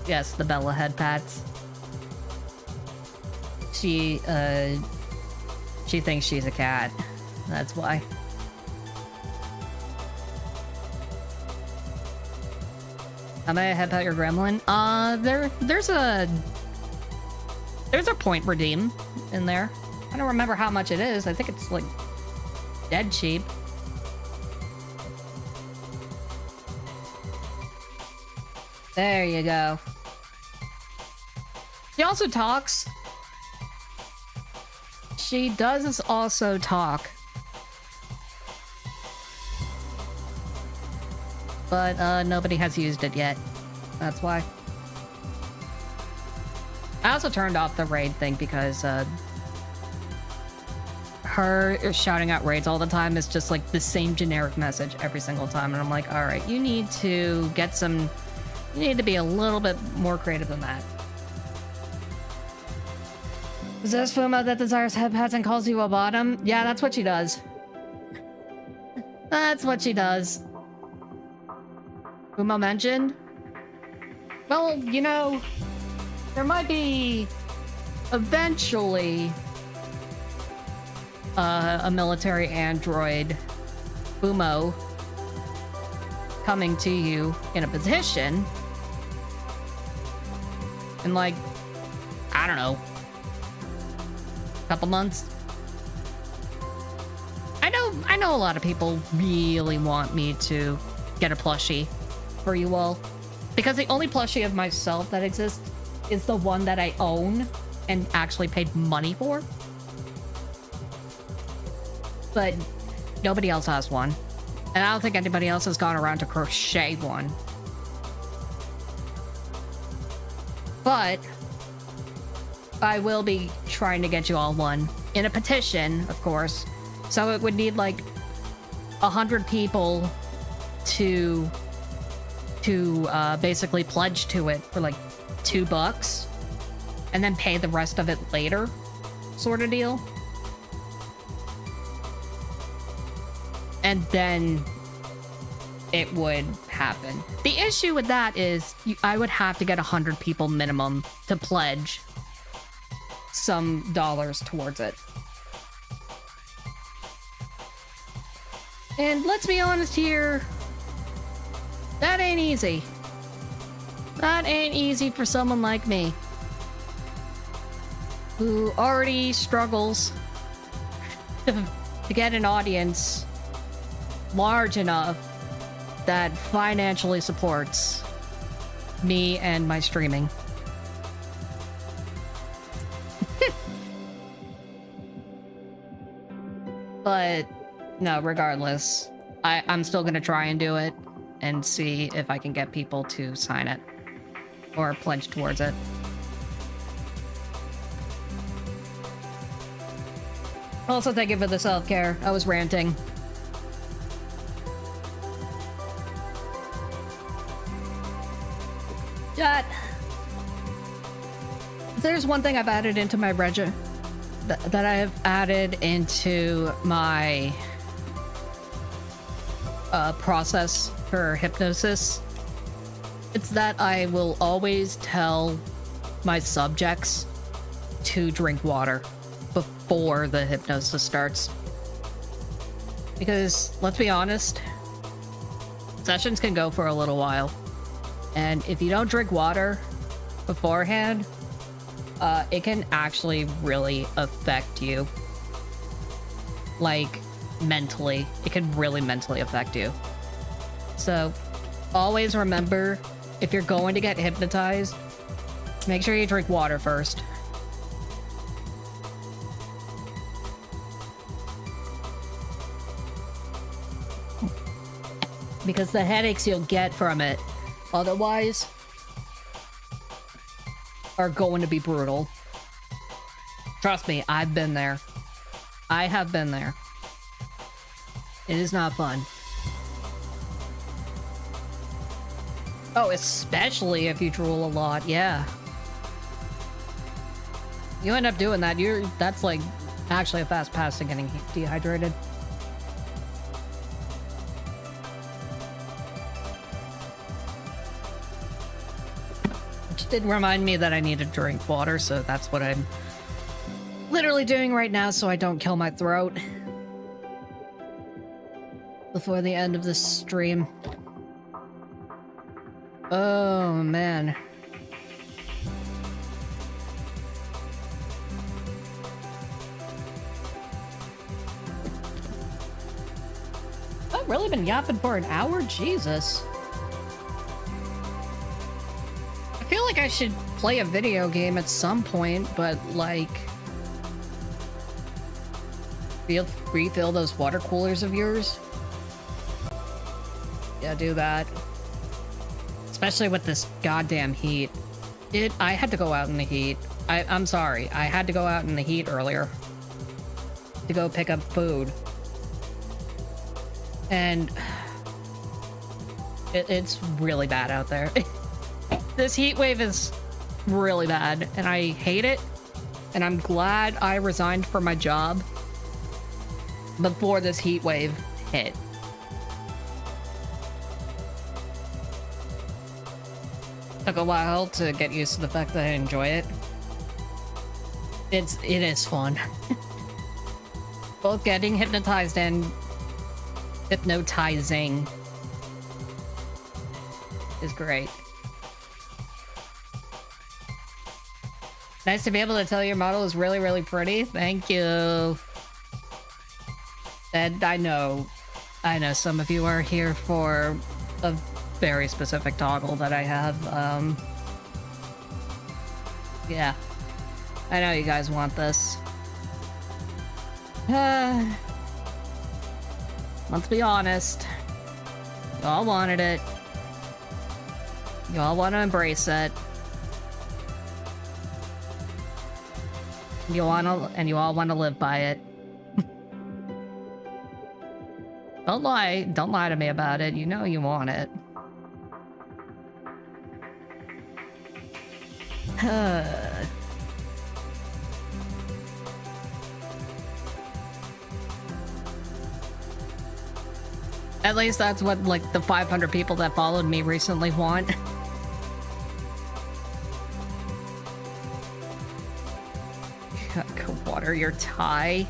Speaker 1: Yes, the Bella headpads. She thinks she's a cat. That's why. How may I headpat your gremlin? There's a point redeem in there. I don't remember how much it is. I think it's like dead cheap. There you go. She also talks. She does also talk. But nobody has used it yet. That's why. I also turned off the raid thing because her shouting out raids all the time is just like the same generic message every single time. And I'm like, all right, you need to get some... you need to be a little bit more creative than that. Is this Fuma that desires headpads and calls you a bottom? Yeah, that's what she does. That's what she does. Fuma mentioned? Well, you know, there might be eventually a military android, Fumo, coming to you in a position in like, I don't know, couple months. I know a lot of people really want me to get a plushie for you all, because the only plushie of myself that exists is the one that I own and actually paid money for. But nobody else has one. And I don't think anybody else has gone around to crochet one. But I will be trying to get you all one. In a petition, of course. So it would need like 100 people to basically pledge to it for like $2 and then pay the rest of it later, sort of deal. And then it would happen. The issue with that is I would have to get 100 people minimum to pledge some dollars towards it. And let's be honest here, that ain't easy. That ain't easy for someone like me, who already struggles to get an audience large enough that financially supports me and my streaming. But no, regardless, I'm still gonna try and do it and see if I can get people to sign it or pledge towards it. Also, thank you for the self-care. I was ranting. there's one thing I've added into my that I have added into my process for hypnosis, it's that I will always tell my subjects to drink water before the hypnosis starts. Because, let's be honest, sessions can go for a little while. And if you don't drink water beforehand, it can actually really affect you. Like, mentally. It can really mentally affect you. So, always remember, if you're going to get hypnotized, make sure you drink water first. Because the headaches you'll get from it otherwise are going to be brutal. Trust me, I've been there. I have been there. It is not fun. Oh, especially if you drool a lot, yeah. You end up doing that, that's like actually a fast pass to getting dehydrated. Which did remind me that I need to drink water, so that's what I'm literally doing right now so I don't kill my throat before the end of this stream. Oh, man. I've really been yapping for an hour? Jesus. I feel like I should play a video game at some point, but, like... refill those water coolers of yours? Yeah, do that. Especially with this goddamn heat. I had to go out in the heat. I'm sorry. I had to go out in the heat earlier to go pick up food. And it's really bad out there. This heat wave is really bad, and I hate it. And I'm glad I resigned from my job before this heat wave hit. Took a while to get used to the fact that I enjoy it. It is fun. Both getting hypnotized and hypnotizing is great. Nice to be able to tell your model is really, really pretty. Thank you. And I know some of you are here for a very specific toggle that I have. Yeah. I know you guys want this. Let's be honest. You all wanted it. You all want to embrace it. You all want to live by it. Don't lie to me about it. You know you want it. At least that's what, like, the 500 people that followed me recently want. Go water your tie.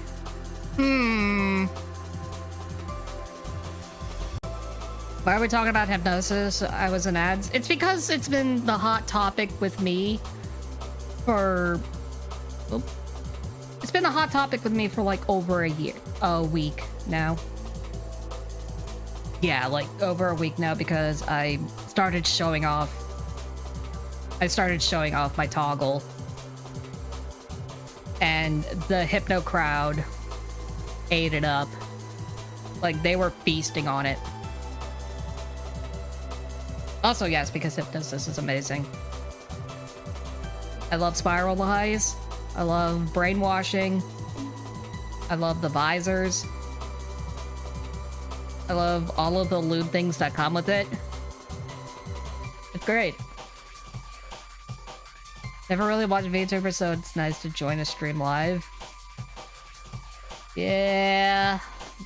Speaker 1: Why are we talking about hypnosis? I was in ads. It's because it's been the hot topic with me for... It's been a hot topic with me for like over a week now. Yeah, like over a week now, because I started showing off my toggle. And the hypno crowd ate it up. Like, they were feasting on it. Also, yes, because hypnosis is amazing. I love spiral eyes. I love brainwashing. I love the visors. I love all of the lewd things that come with it. It's great. Never really watched VTubers, so it's nice to join a stream live. Yeah.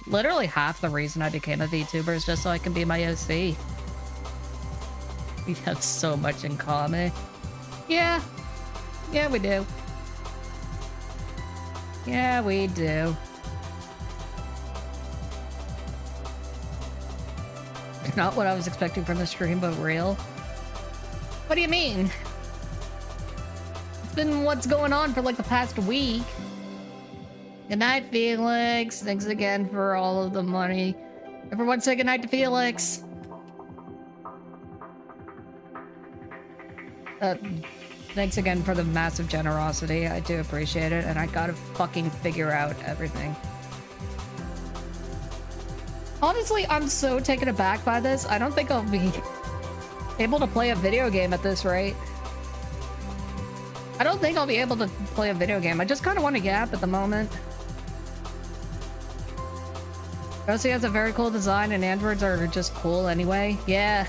Speaker 1: Literally half the reason I became a VTuber is just so I can be my OC. We have so much in common. Yeah. Yeah, we do. Yeah, we do. Not what I was expecting from the stream, but real. What do you mean? It's been what's going on for like the past week. Good night, Felix. Thanks again for all of the money. Everyone say good night to Felix. Thanks again for the massive generosity. I do appreciate it, and I gotta fucking figure out everything. Honestly, I'm so taken aback by this. I don't think I'll be able to play a video game at this rate. I don't think I'll be able to play a video game. I just kind of want to gap at the moment. Rosie has a very cool design, and androids are just cool anyway. Yeah.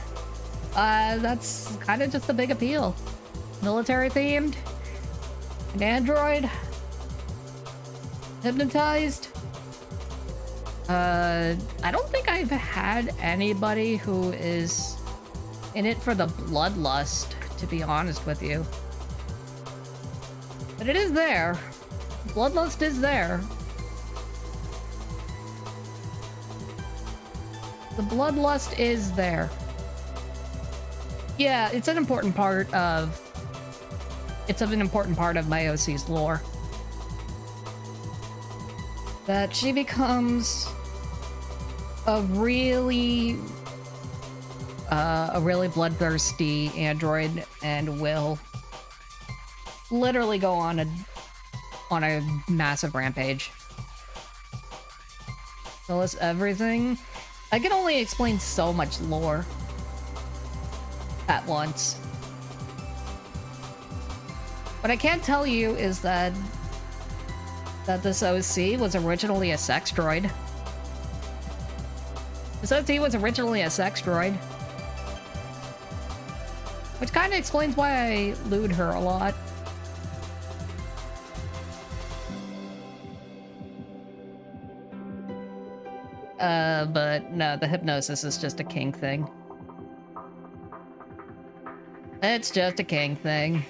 Speaker 1: That's kind of just the big appeal. Military themed. An android. Hypnotized. I don't think I've had anybody who is in it for the bloodlust, to be honest with you. But it is there. Bloodlust is there. The bloodlust is there. Yeah, it's an important part of... It's an important part of my OC's lore. That she becomes a really bloodthirsty android and will literally go on a massive rampage. Tell us everything. I can only explain so much lore at once. What I can't tell you is that this OC was originally a sex droid. This OC was originally a sex droid. Which kind of explains why I lewd her a lot. But no, the hypnosis is just a king thing. It's just a king thing.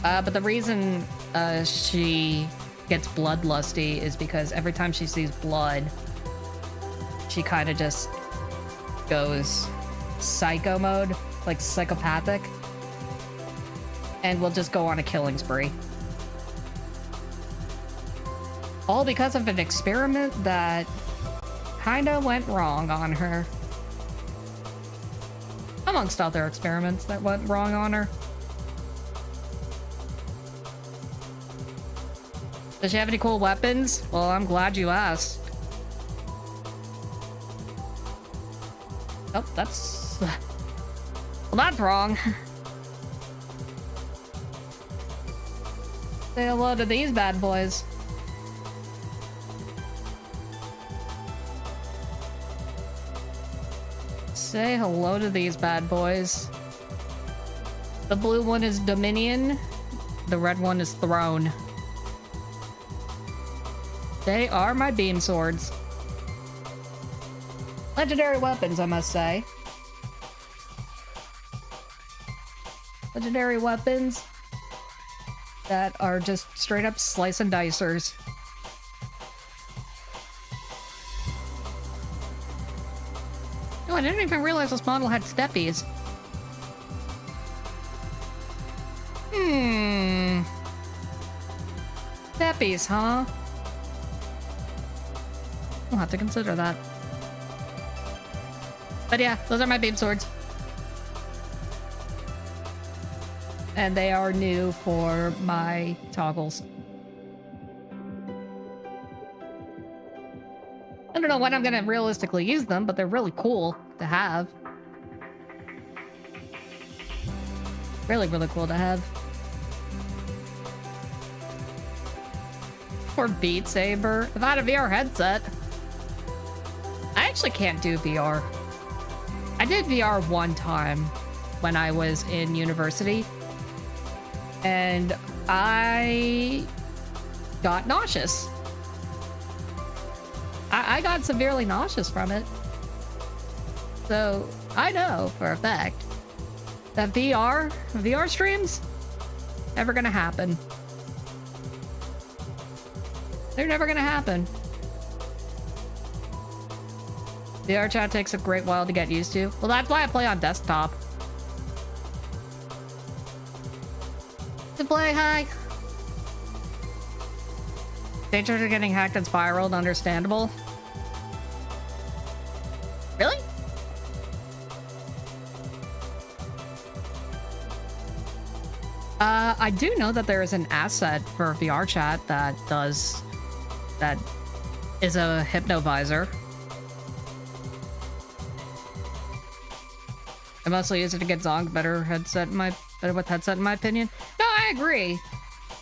Speaker 1: But the reason she gets bloodlusty is because every time she sees blood, she kind of just goes psycho mode, like psychopathic, and will just go on a killing spree. All because of an experiment that kinda went wrong on her. Amongst other experiments that went wrong on her. Does she have any cool weapons? Well, I'm glad you asked. Oh, that's... Well, that's wrong. Say hello to these bad boys. Say hello to these bad boys. The blue one is Dominion. The red one is Throne. They are my beam swords. Legendary weapons, I must say. Legendary weapons that are just straight up slice and dicers. Oh, I didn't even realize this model had steppies. Steppies, huh? We'll have to consider that. But yeah, those are my beam swords. And they are new for my toggles. I don't know when I'm gonna realistically use them, but they're really cool to have. Really, really cool to have. For Beat Saber. If I had a VR headset. I actually can't do VR. I did VR one time when I was in university. And I got nauseous. I got severely nauseous from it. So I know for a fact that VR streams, never gonna happen. They're never gonna happen. VR chat takes a great while to get used to. Well, that's why I play on desktop. To play, hi. Dangers are getting hacked and spiraled, understandable. Really? I do know that there is an asset for VR chat that is a hypnovisor. I mostly use it to get zonked. Better with headset in my opinion. No, I agree.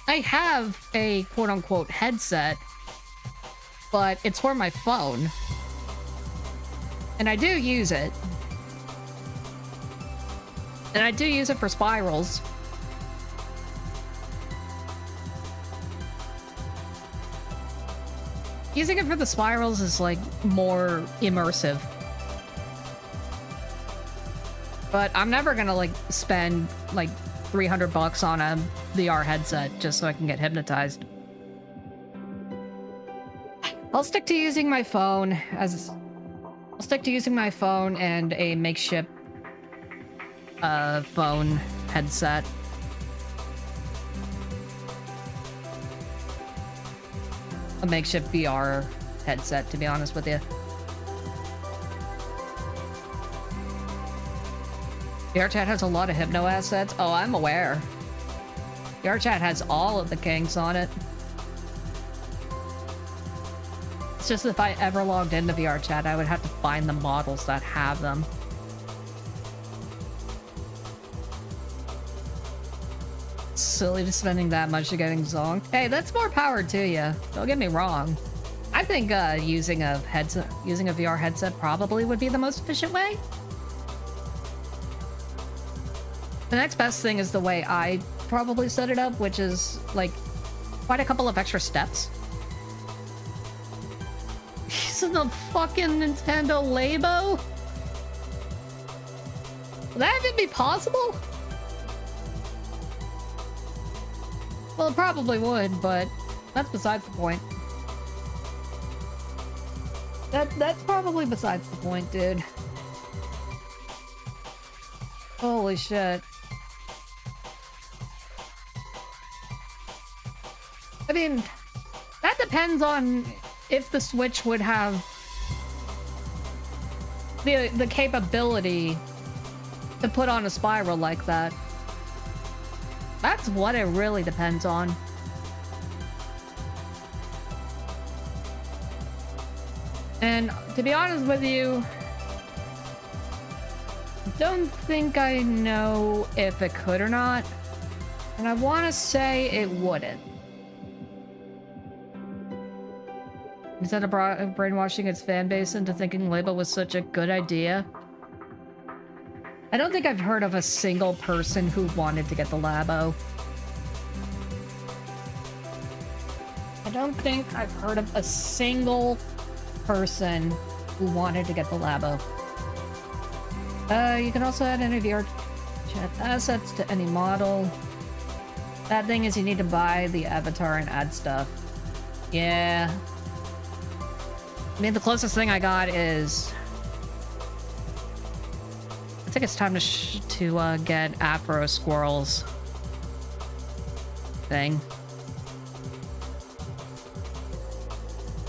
Speaker 1: I have a quote-unquote headset, but it's for my phone. And I do use it. And I do use it for spirals. Using it for the spirals is, like, more immersive. But I'm never gonna, like, spend, like, $300 on a VR headset just so I can get hypnotized. I'll stick to using my phone and a makeshift phone headset. A makeshift VR headset, to be honest with you. VR chat has a lot of hypno assets. Oh, I'm aware. VR chat has all of the kinks on it. It's just if I ever logged into VR chat, I would have to find the models that have them. Silly to spending that much to getting zonked. Hey, that's more power to you. Don't get me wrong. I think using a VR headset probably would be the most efficient way. The next best thing is the way I probably set it up, which is like quite a couple of extra steps. Using the fucking Nintendo Labo? Would that even be possible? Well, it probably would, but that's besides the point. That's probably besides the point, dude. Holy shit. I mean, that depends on if the Switch would have the capability to put on a spiral like that. That's what it really depends on. And to be honest with you, don't think I know if it could or not. And I want to say it wouldn't. Instead of brainwashing its fan base into thinking Labo was such a good idea. I don't think I've heard of a single person who wanted to get the Labo. I don't think I've heard of a single person who wanted to get the Labo. You can also add any VR chat assets to any model. Bad thing is you need to buy the avatar and add stuff. Yeah. I mean, the closest thing I got is... I think it's time to get Afro Squirrel's thing.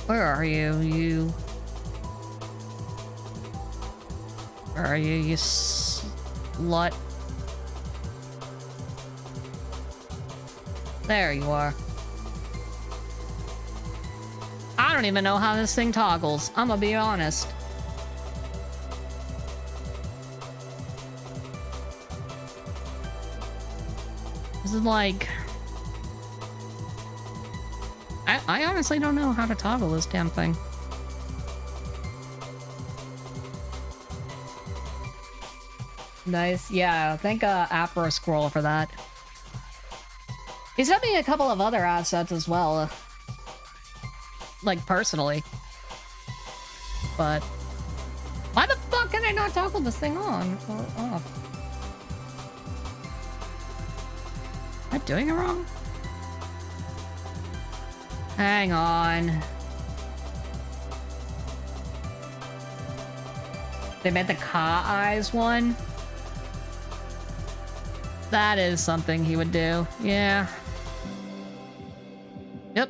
Speaker 1: Where are you? Where are you, you slut? There you are. I don't even know how this thing toggles. I'm gonna be honest. This is like... I honestly don't know how to toggle this damn thing. Nice. Yeah, thank Apra Scroll for that. He sent me a couple of other assets as well. Like, personally. But... why the fuck can I not toggle this thing on or off? Am I doing it wrong? Hang on. They made the Ka Eyes one? That is something he would do. Yeah. Yep.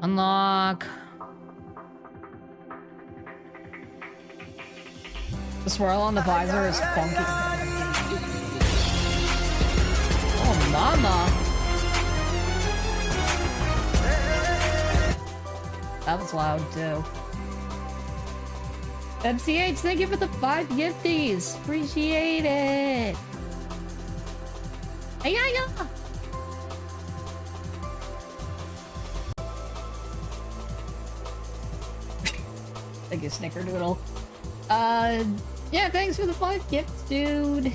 Speaker 1: Unlock. The swirl on the visor is funky. Oh, mama. That was loud, too. MCH, thank you for the 5 gifties. Appreciate it. Hey, yeah. Thank you, Snickerdoodle. Yeah, thanks for the 5 gifts, dude.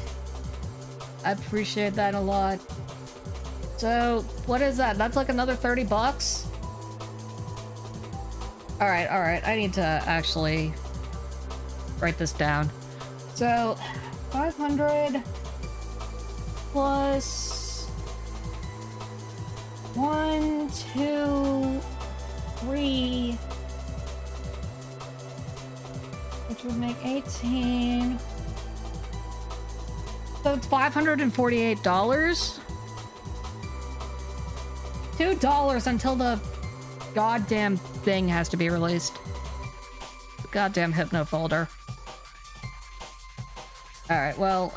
Speaker 1: I appreciate that a lot. So, what is that? That's like another 30 bucks? Alright, I need to actually write this down. So, 500 plus 1, 2, 3, which would make 18. So it's $548. $2 until the goddamn thing has to be released. The goddamn Hypno folder. Alright, well,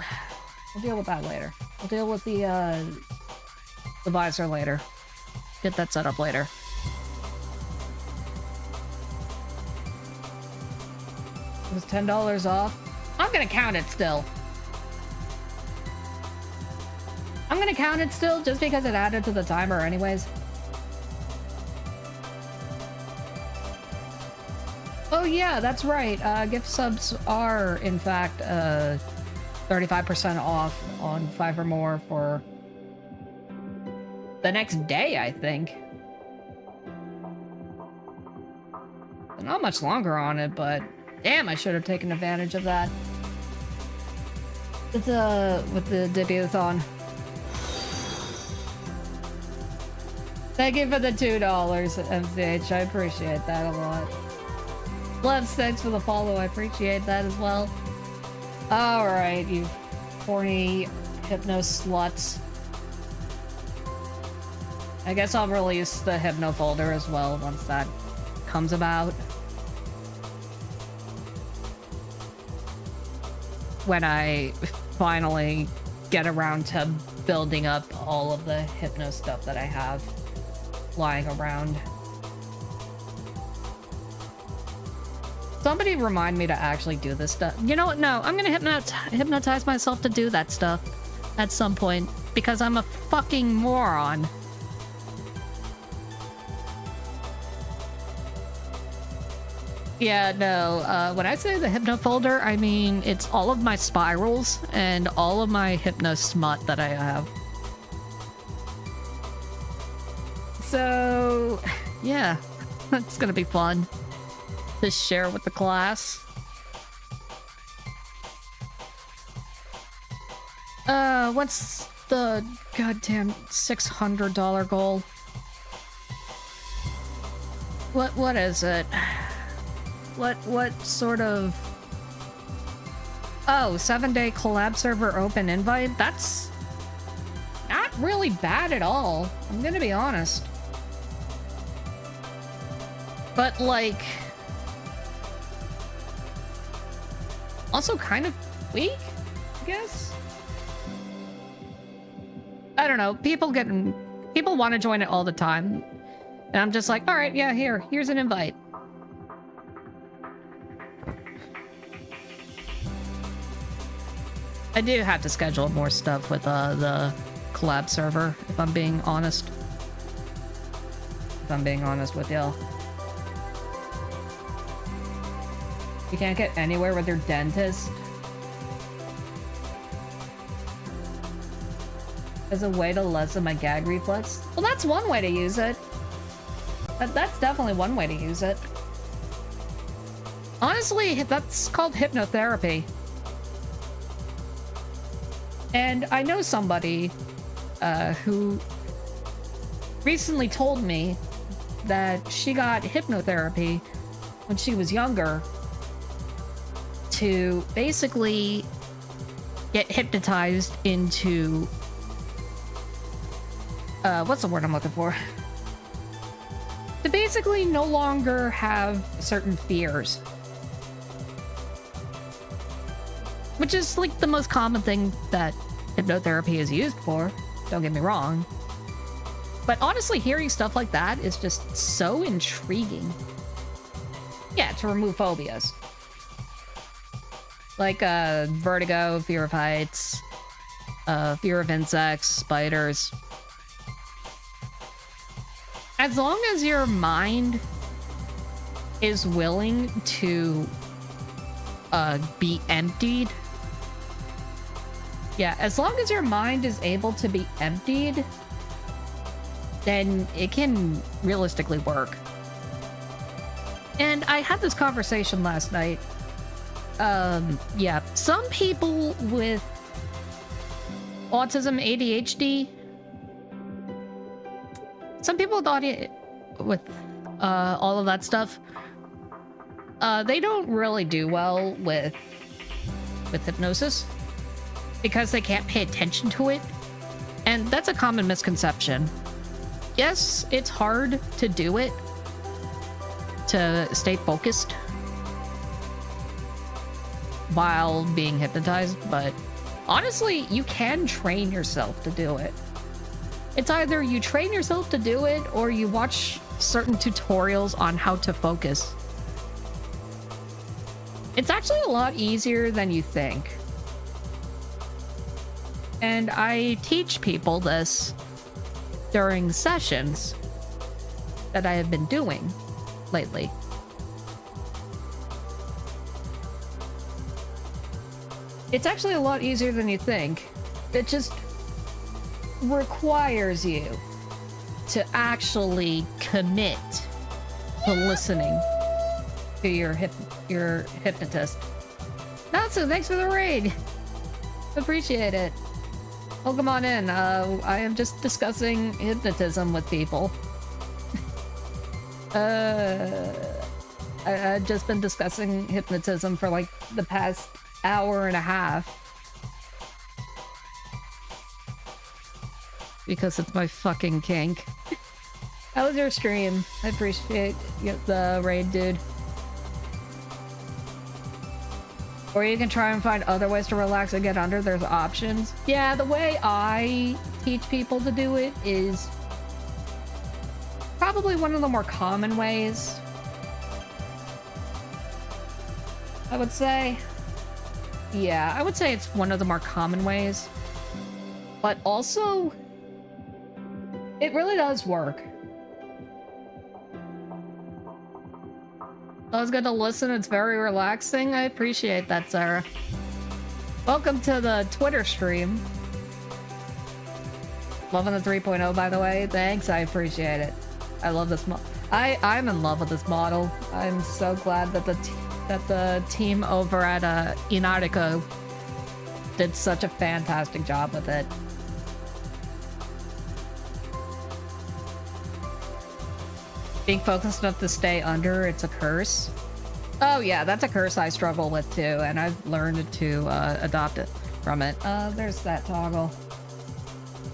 Speaker 1: we'll deal with that later. We'll deal with the visor later. Get that set up later. It was $10 off. I'm gonna count it still. I'm gonna count it still just because it added to the timer anyways. Oh yeah, that's right. Gift subs are, in fact, 35% off on 5 or more for the next day, I think. Not much longer on it, but damn, I should have taken advantage of that. With the DEBUTATHon. Thank you for the $2, MCH. I appreciate that a lot. Love, thanks for the follow. I appreciate that as well. Alright, you horny Hypno sluts. I guess I'll release the Hypno folder as well once that comes about. When I finally get around to building up all of the Hypno stuff that I have lying around. Somebody remind me to actually do this stuff. You know what? No, I'm gonna hypnotize myself to do that stuff at some point because I'm a fucking moron. Yeah, no, when I say the Hypno folder, I mean it's all of my spirals and all of my Hypno smut that I have. So, yeah, it's gonna be fun to share with the class. What's the goddamn $600 goal? What is it? What sort of... Oh, 7-day collab server open invite? That's not really bad at all. I'm gonna be honest. But, like... also kind of weak, I guess? I don't know. People want to join it all the time. And I'm just like, alright, yeah, here's an invite. I do have to schedule more stuff with the collab server, if I'm being honest. If I'm being honest with y'all. You can't get anywhere with your dentist. As a way to lessen my gag reflex. Well, that's one way to use it. That's definitely one way to use it. Honestly, that's called hypnotherapy. And I know somebody who recently told me that she got hypnotherapy when she was younger to basically get hypnotized into what's the word I'm looking for? To basically no longer have certain fears. Which is like the most common thing that hypnotherapy is used for. Don't get me wrong. But honestly, hearing stuff like that is just so intriguing. Yeah, to remove phobias. Like vertigo, fear of heights, fear of insects, spiders. As long as your mind is willing to be emptied. Yeah, as long as your mind is able to be emptied, then it can realistically work. And I had this conversation last night. Yeah, some people with autism, ADHD, some people with all of that stuff, they don't really do well with hypnosis because they can't pay attention to it. And that's a common misconception. Yes, it's hard to do it, to stay focused while being hypnotized, but honestly, you can train yourself to do it. It's either you train yourself to do it or you watch certain tutorials on how to focus. It's actually a lot easier than you think. And I teach people this during sessions that I have been doing lately. It's actually a lot easier than you think. It just requires you to actually commit to listening to your hypnotist. Natsu, thanks for the raid. Appreciate it. Welcome on in. I am just discussing hypnotism with people. I've just been discussing hypnotism for like the past hour and a half. Because it's my fucking kink. How was your stream? I appreciate the raid, dude. Or you can try and find other ways to relax and get under. There's options. Yeah, the way I teach people to do it is probably one of the more common ways, I would say. Yeah, I would say it's one of the more common ways. But also, it really does work. Always good to listen. It's very relaxing. I appreciate that, Sarah. Welcome to the Twitter stream. Loving the 3.0, by the way. Thanks. I appreciate it. I love this model. I'm in love with this model. I'm so glad that the team over at Inarico did such a fantastic job with it. Being focused enough to stay under, it's a curse. Oh yeah, that's a curse I struggle with too, and I've learned to adopt it from it. There's that toggle.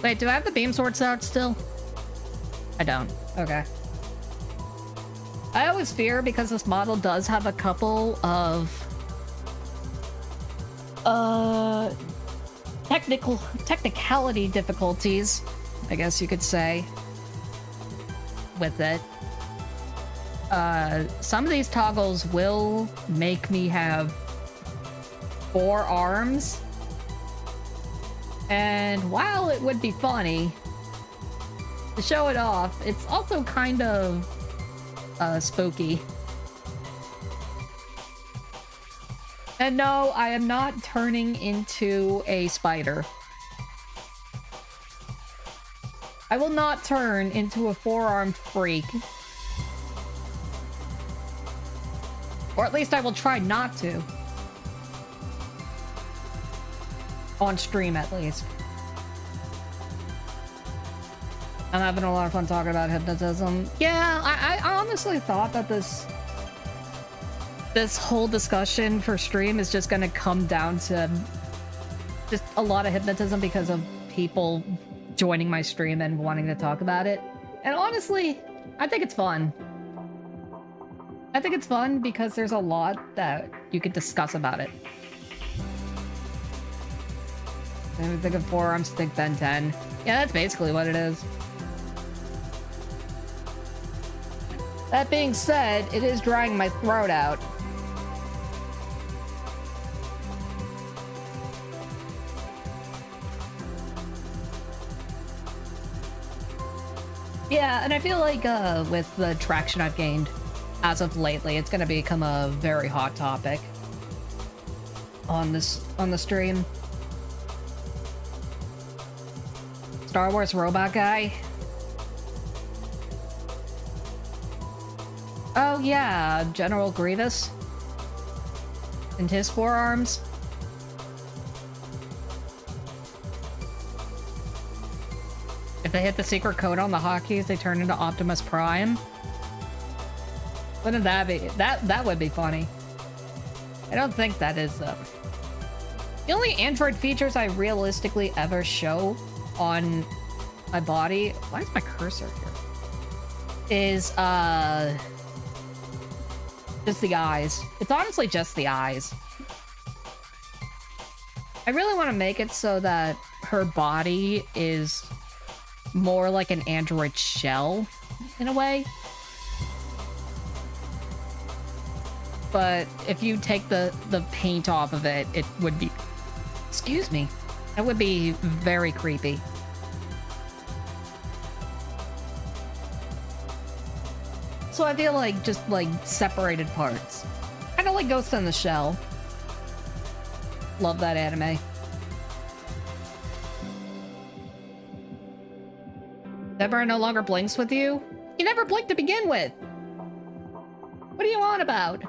Speaker 1: Wait, do I have the beam swords out still? I don't. Okay. I always fear, because this model does have a couple of technicality difficulties, I guess you could say, with it. Some of these toggles will make me have 4 arms. And while it would be funny to show it off, it's also kind of spooky. And no, I am not turning into a spider. I will not turn into a four-armed freak. Or at least I will try not to. On stream, at least. I'm having a lot of fun talking about hypnotism. Yeah, I honestly thought that this whole discussion for stream is just gonna come down to just a lot of hypnotism because of people joining my stream and wanting to talk about it. And honestly, I think it's fun. I think it's fun because there's a lot that you could discuss about it. I think of forearms, think Ben 10. Yeah, that's basically what it is. That being said, it is drying my throat out. Yeah, and I feel like with the traction I've gained as of lately, it's going to become a very hot topic on the stream. Star Wars robot guy. Oh yeah, General Grievous and his forearms. If they hit the secret code on the hotkeys, they turn into Optimus Prime. Wouldn't that be? That would be funny. I don't think that is though. The only Android features I realistically ever show on my body, why is my cursor here? Is just the eyes. It's honestly just the eyes. I really want to make it so that her body is more like an android shell in a way. But if you take the paint off of it, it would be, excuse me, that would be very creepy. So I feel like just like separated parts. Kind of like Ghost in the Shell. Love that anime. Deborah no longer blinks with you? You never blinked to begin with! What are you on about?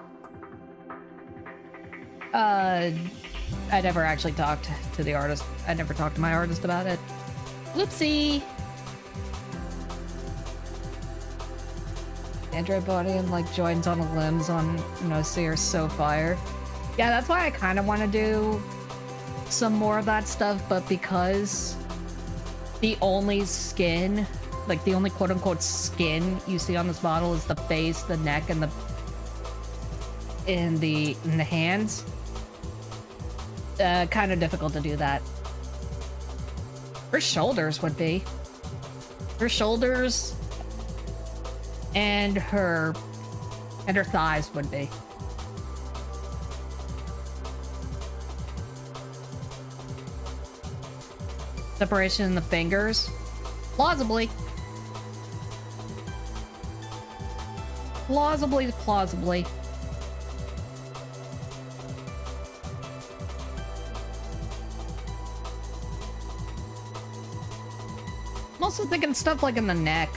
Speaker 1: I never actually talked to the artist. I never talked to my artist about it. Whoopsie! Android body and like joints on the limbs on Nosy are so fire. Yeah, that's why I kind of want to do some more of that stuff, but because the only skin, like the only quote-unquote skin you see on this model is the face, the neck, and the hands. Kind of difficult to do that. Her shoulders would be. Her shoulders and her thighs would be. Separation in the fingers? Plausibly. Plausibly. I'm also thinking stuff like in the neck.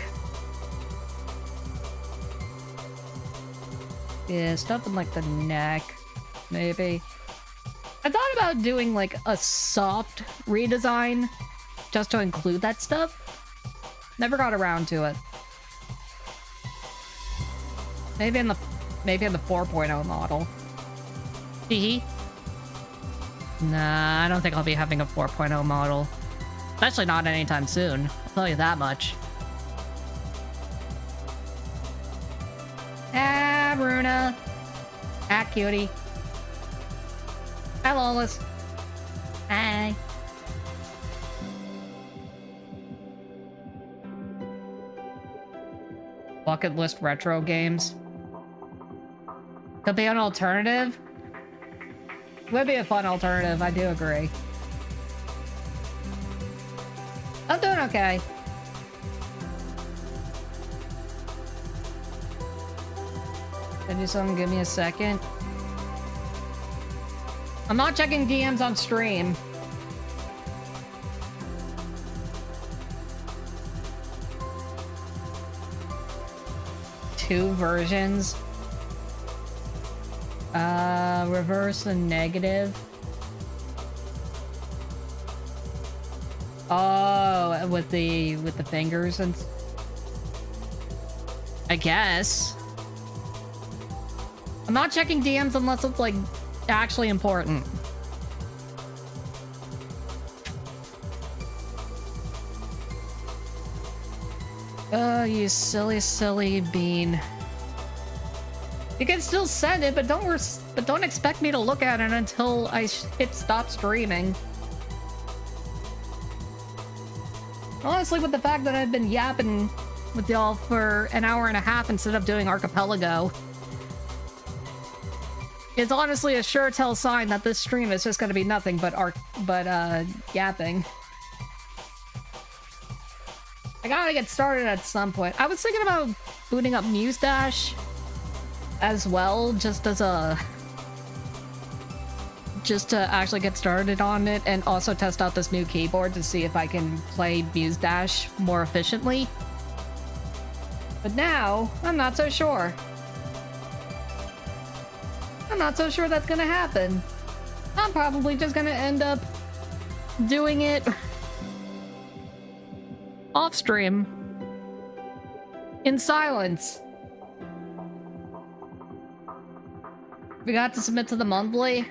Speaker 1: Yeah, stuff in like the neck, maybe. I thought about doing like a soft redesign just to include that stuff. Never got around to it. Maybe in the 4.0 model. Hee. Nah, I don't think I'll be having a 4.0 model. Especially not anytime soon. I'll tell you that much. Ah, Bruna. Ah, cutie. Hi, Lawless. Hi. Bucket list retro games. Could be an alternative. Would be a fun alternative, I do agree. I'm doing okay. Can I do something? Give me a second. I'm not checking DMs on stream. Two versions. Reverse and negative. Oh, with the fingers and... I guess. I'm not checking DMs unless it's, like, actually important. Oh, you silly, silly bean. You can still send it, but don't expect me to look at it until I hit stop streaming. Honestly, with the fact that I've been yapping with y'all for an hour and a half instead of doing Archipelago, it's honestly a sure tell sign that this stream is just going to be nothing but yapping. I gotta get started at some point. I was thinking about booting up Muse Dash as well, just to actually get started on it, and also test out this new keyboard to see if I can play Muse Dash more efficiently. But now, I'm not so sure. I'm not so sure that's gonna happen. I'm probably just gonna end up doing it off stream in silence. We got to submit to the monthly.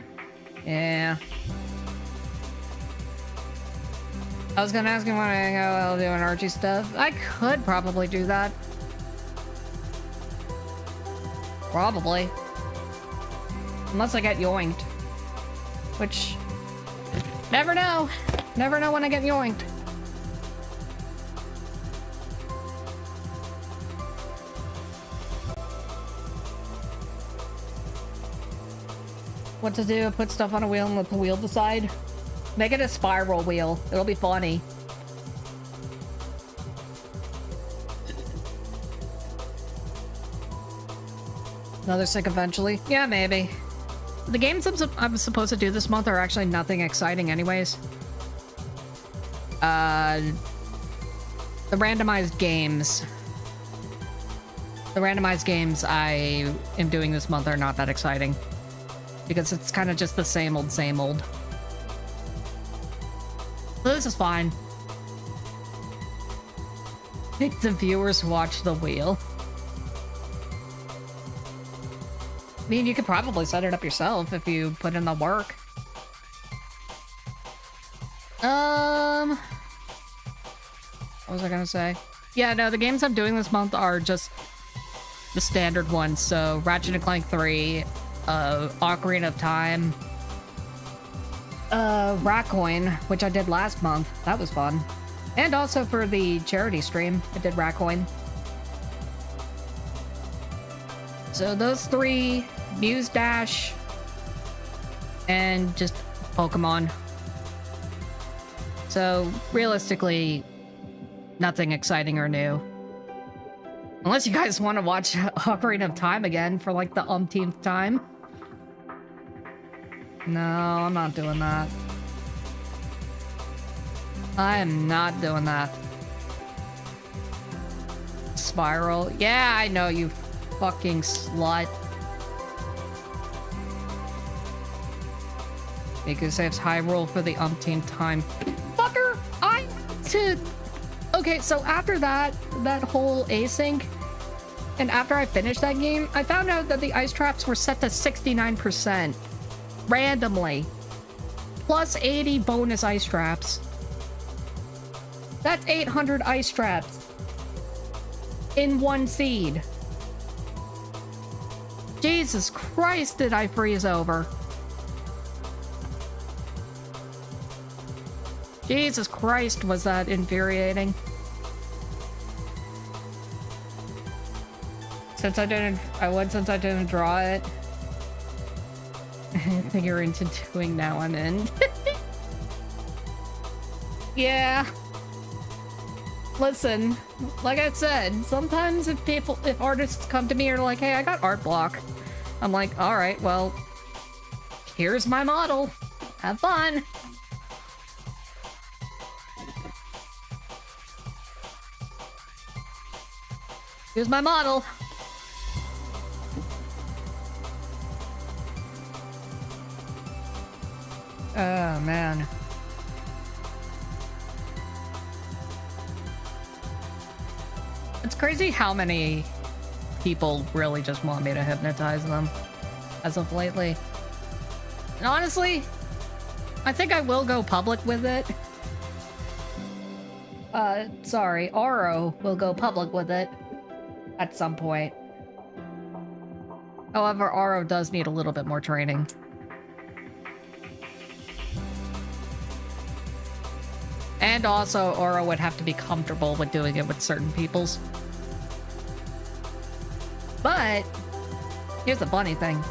Speaker 1: Yeah. I was gonna ask him when I hang out while doing Archie stuff. I could probably do that. Probably. Unless I get yoinked. Which... never know. Never know when I get yoinked. What to do? Put stuff on a wheel and let the wheel decide? Make it a spiral wheel. It'll be funny. Another sync eventually? Yeah, maybe. The games I'm supposed to do this month are actually nothing exciting anyways. The randomized games. The randomized games I am doing this month are not that exciting. Because it's kind of just the same old, same old. So this is fine. Make the viewers watch the wheel. I mean, you could probably set it up yourself if you put in the work. What was I gonna say? Yeah, no, the games I'm doing this month are just the standard ones. So Ratchet & Clank 3, Ocarina of Time, Ratcoin, which I did last month. That was fun. And also for the charity stream, I did Ratcoin. So those three, Muse Dash, and just Pokemon. So realistically, nothing exciting or new. Unless you guys want to watch Ocarina of Time again for like the umpteenth time. No, I'm not doing that. I am not doing that. Spiral. Yeah, I know, you fucking slut. Miku saves Hyrule for the umpteenth time. Fucker! I had to... Okay, so after that whole async, and after I finished that game, I found out that the ice traps were set to 69%. Randomly. Plus 80 bonus ice traps. That's 800 ice traps. In one seed. Jesus Christ, did I freeze over. Jesus Christ, was that infuriating. Since I didn't draw it. I think you're into doing now I'm in. Yeah. Listen, like I said, sometimes if artists come to me and are like, hey, I got art block. I'm like, alright, well, Here's my model. Have fun. Here's my model. Oh, man. It's crazy how many people really just want me to hypnotize them as of lately. And honestly, I think I will go public with it. Sorry, Oro will go public with it at some point. However, Oro does need a little bit more training. And also, Oro would have to be comfortable with doing it with certain peoples. But here's the funny thing.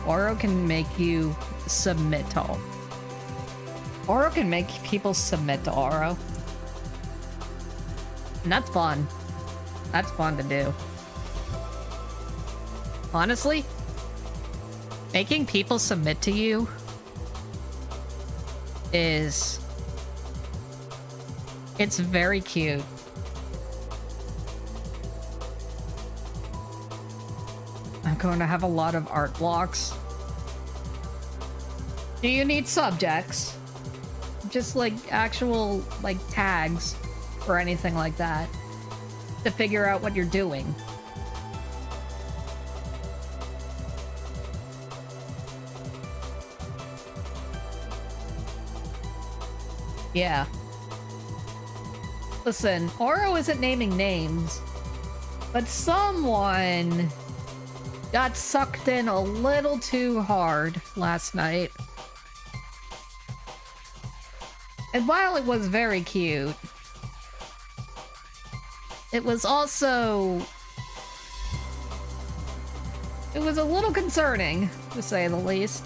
Speaker 1: Oro can make you submit to Oro. Oro can make people submit to Oro. And that's fun. That's fun to do. Honestly, making people submit to you is... it's very cute. I'm going to have a lot of art blocks. Do you need subjects? Just like actual like tags or anything like that to figure out what you're doing. Yeah. Listen, Oro isn't naming names, but someone got sucked in a little too hard last night. And while it was very cute, it was also... it was a little concerning, to say the least.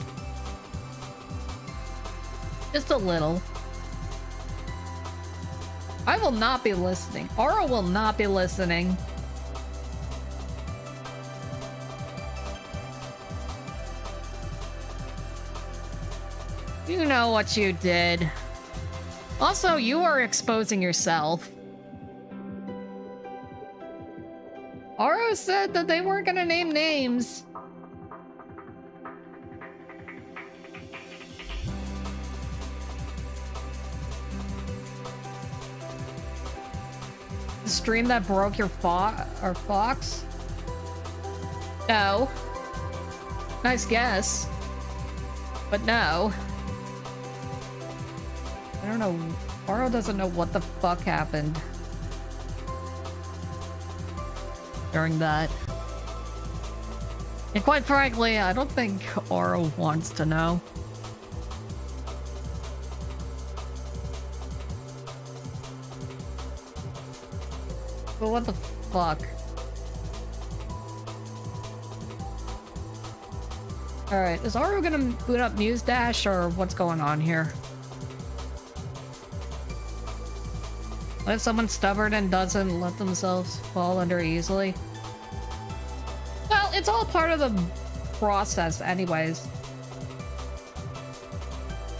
Speaker 1: Just a little. I will not be listening. Oro will not be listening. You know what you did. Also, you are exposing yourself. Oro said that they weren't gonna name names. The stream that broke your fox? No. Nice guess. But no. I don't know. Oro doesn't know what the fuck happened during that. And quite frankly, I don't think Oro wants to know. But what the fuck? Alright, is Oro gonna boot up Muse Dash or what's going on here? What if someone's stubborn and doesn't let themselves fall under easily? Well, it's all part of the process anyways.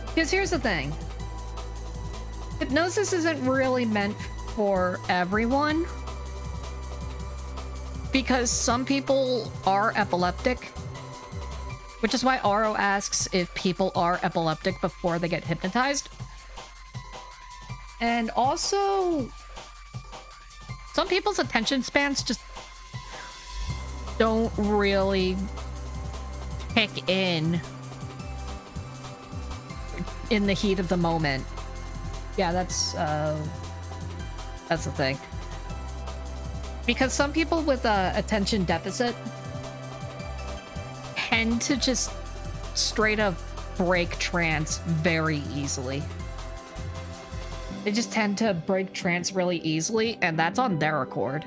Speaker 1: Because here's the thing. Hypnosis isn't really meant for everyone. Because some people are epileptic. Which is why Oro asks if people are epileptic before they get hypnotized. And also, some people's attention spans just don't really kick in the heat of the moment. Yeah, that's the thing. Because some people with attention deficit tend to just straight up break trance very easily. They just tend to break trance really easily, and that's on their accord.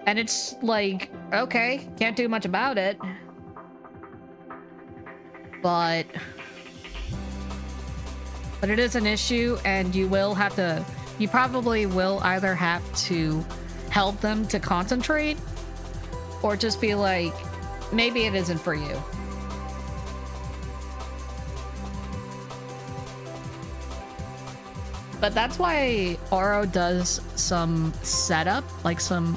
Speaker 1: And it's like, okay, can't do much about it. But it is an issue, and you probably will either have to help them to concentrate, or just be like, maybe it isn't for you. But that's why Oro does some setup, like some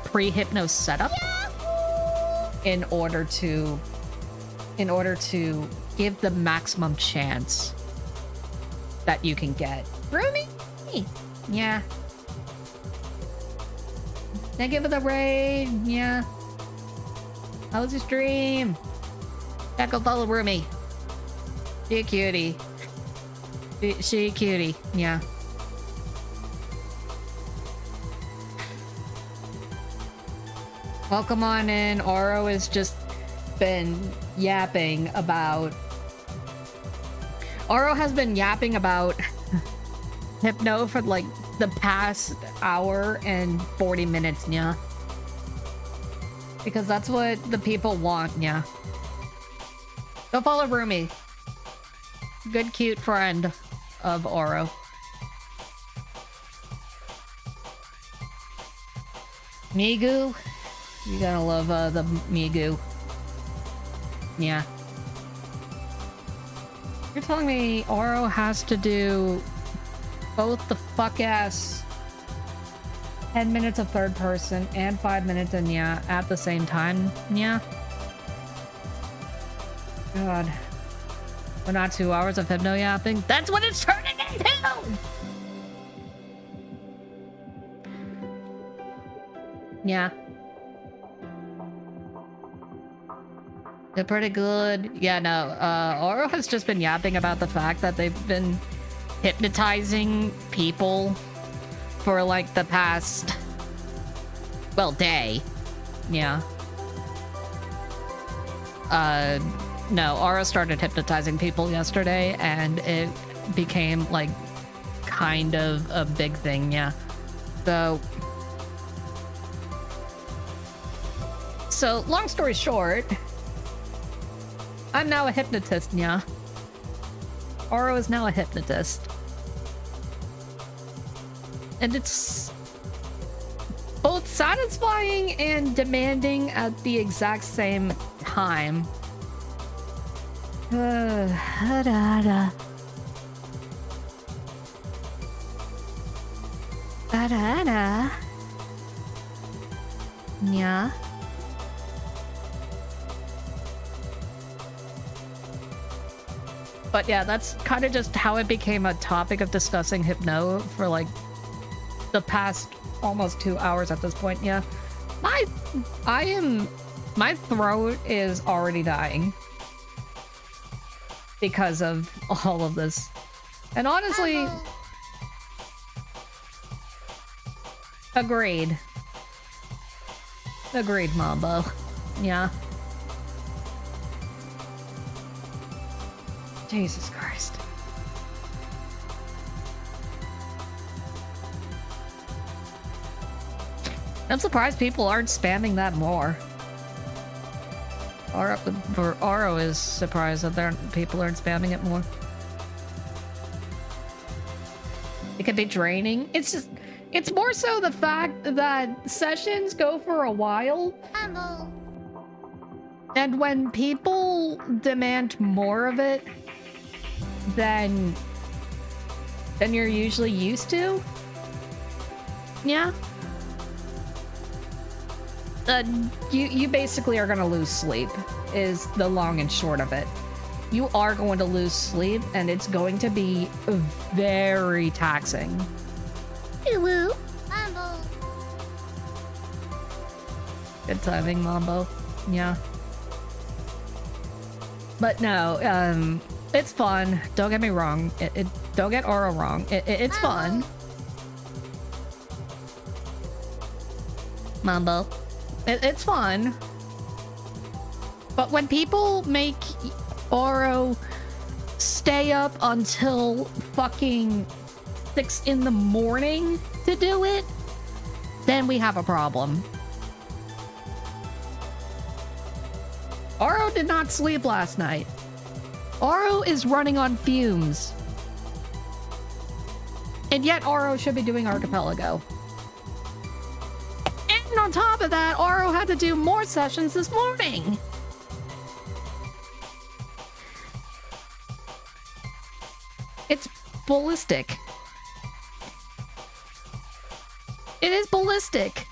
Speaker 1: pre-hypno setup, in order to give the maximum chance that you can get. Roomy? Yeah. Thank you for the raid. Yeah. How was your stream? Yeah, go follow Roomy. She a cutie. She a cutie. Yeah. Welcome on in. Oro has just been yapping about... Oro has been yapping about Hypno for like the past hour and 40 minutes, yeah. Because that's what the people want, yeah. Go follow Roomy. Good, cute friend of Oro. Migu? You gotta love the Migu. Yeah. You're telling me Oro has to do both the fuck-ass 10 minutes of third person and 5 minutes in yeah at the same time? Yeah. God. We're not 2 hours of hypno yapping. That's what it's turning into! Yeah. They're pretty good. Yeah, no. Oro has just been yapping about the fact that they've been hypnotizing people for like the past, well, day. Yeah. No, Oro started hypnotizing people yesterday and it became like kind of a big thing, yeah. So long story short, I'm now a hypnotist, yeah. Oro is now a hypnotist. And it's both satisfying and demanding at the exact same time. Yeah. But yeah, that's kind of just how it became a topic of discussing hypno for like the past almost 2 hours at this point. Yeah, my throat is already dying because of all of this, and honestly, agreed, Mambo. Yeah. Jesus Christ. I'm surprised people aren't spamming that more. Oro is surprised that people aren't spamming it more. It can be draining. It's more so the fact that sessions go for a while. And when people demand more of it than you're usually used to, yeah, you basically are gonna lose sleep, is the long and short of it. You are going to lose sleep, and it's going to be very taxing. Woo-woo. Mambo. Good timing, Mambo. Yeah. But no, it's fun. Don't get me wrong. Don't get Oro wrong. It's fun. Mambo. It's fun. But when people make Oro stay up until fucking 6 in the morning to do it, then we have a problem. Oro did not sleep last night. Oro is running on fumes. And yet Oro should be doing Archipelago. And on top of that, Oro had to do more sessions this morning. It's ballistic. It is ballistic.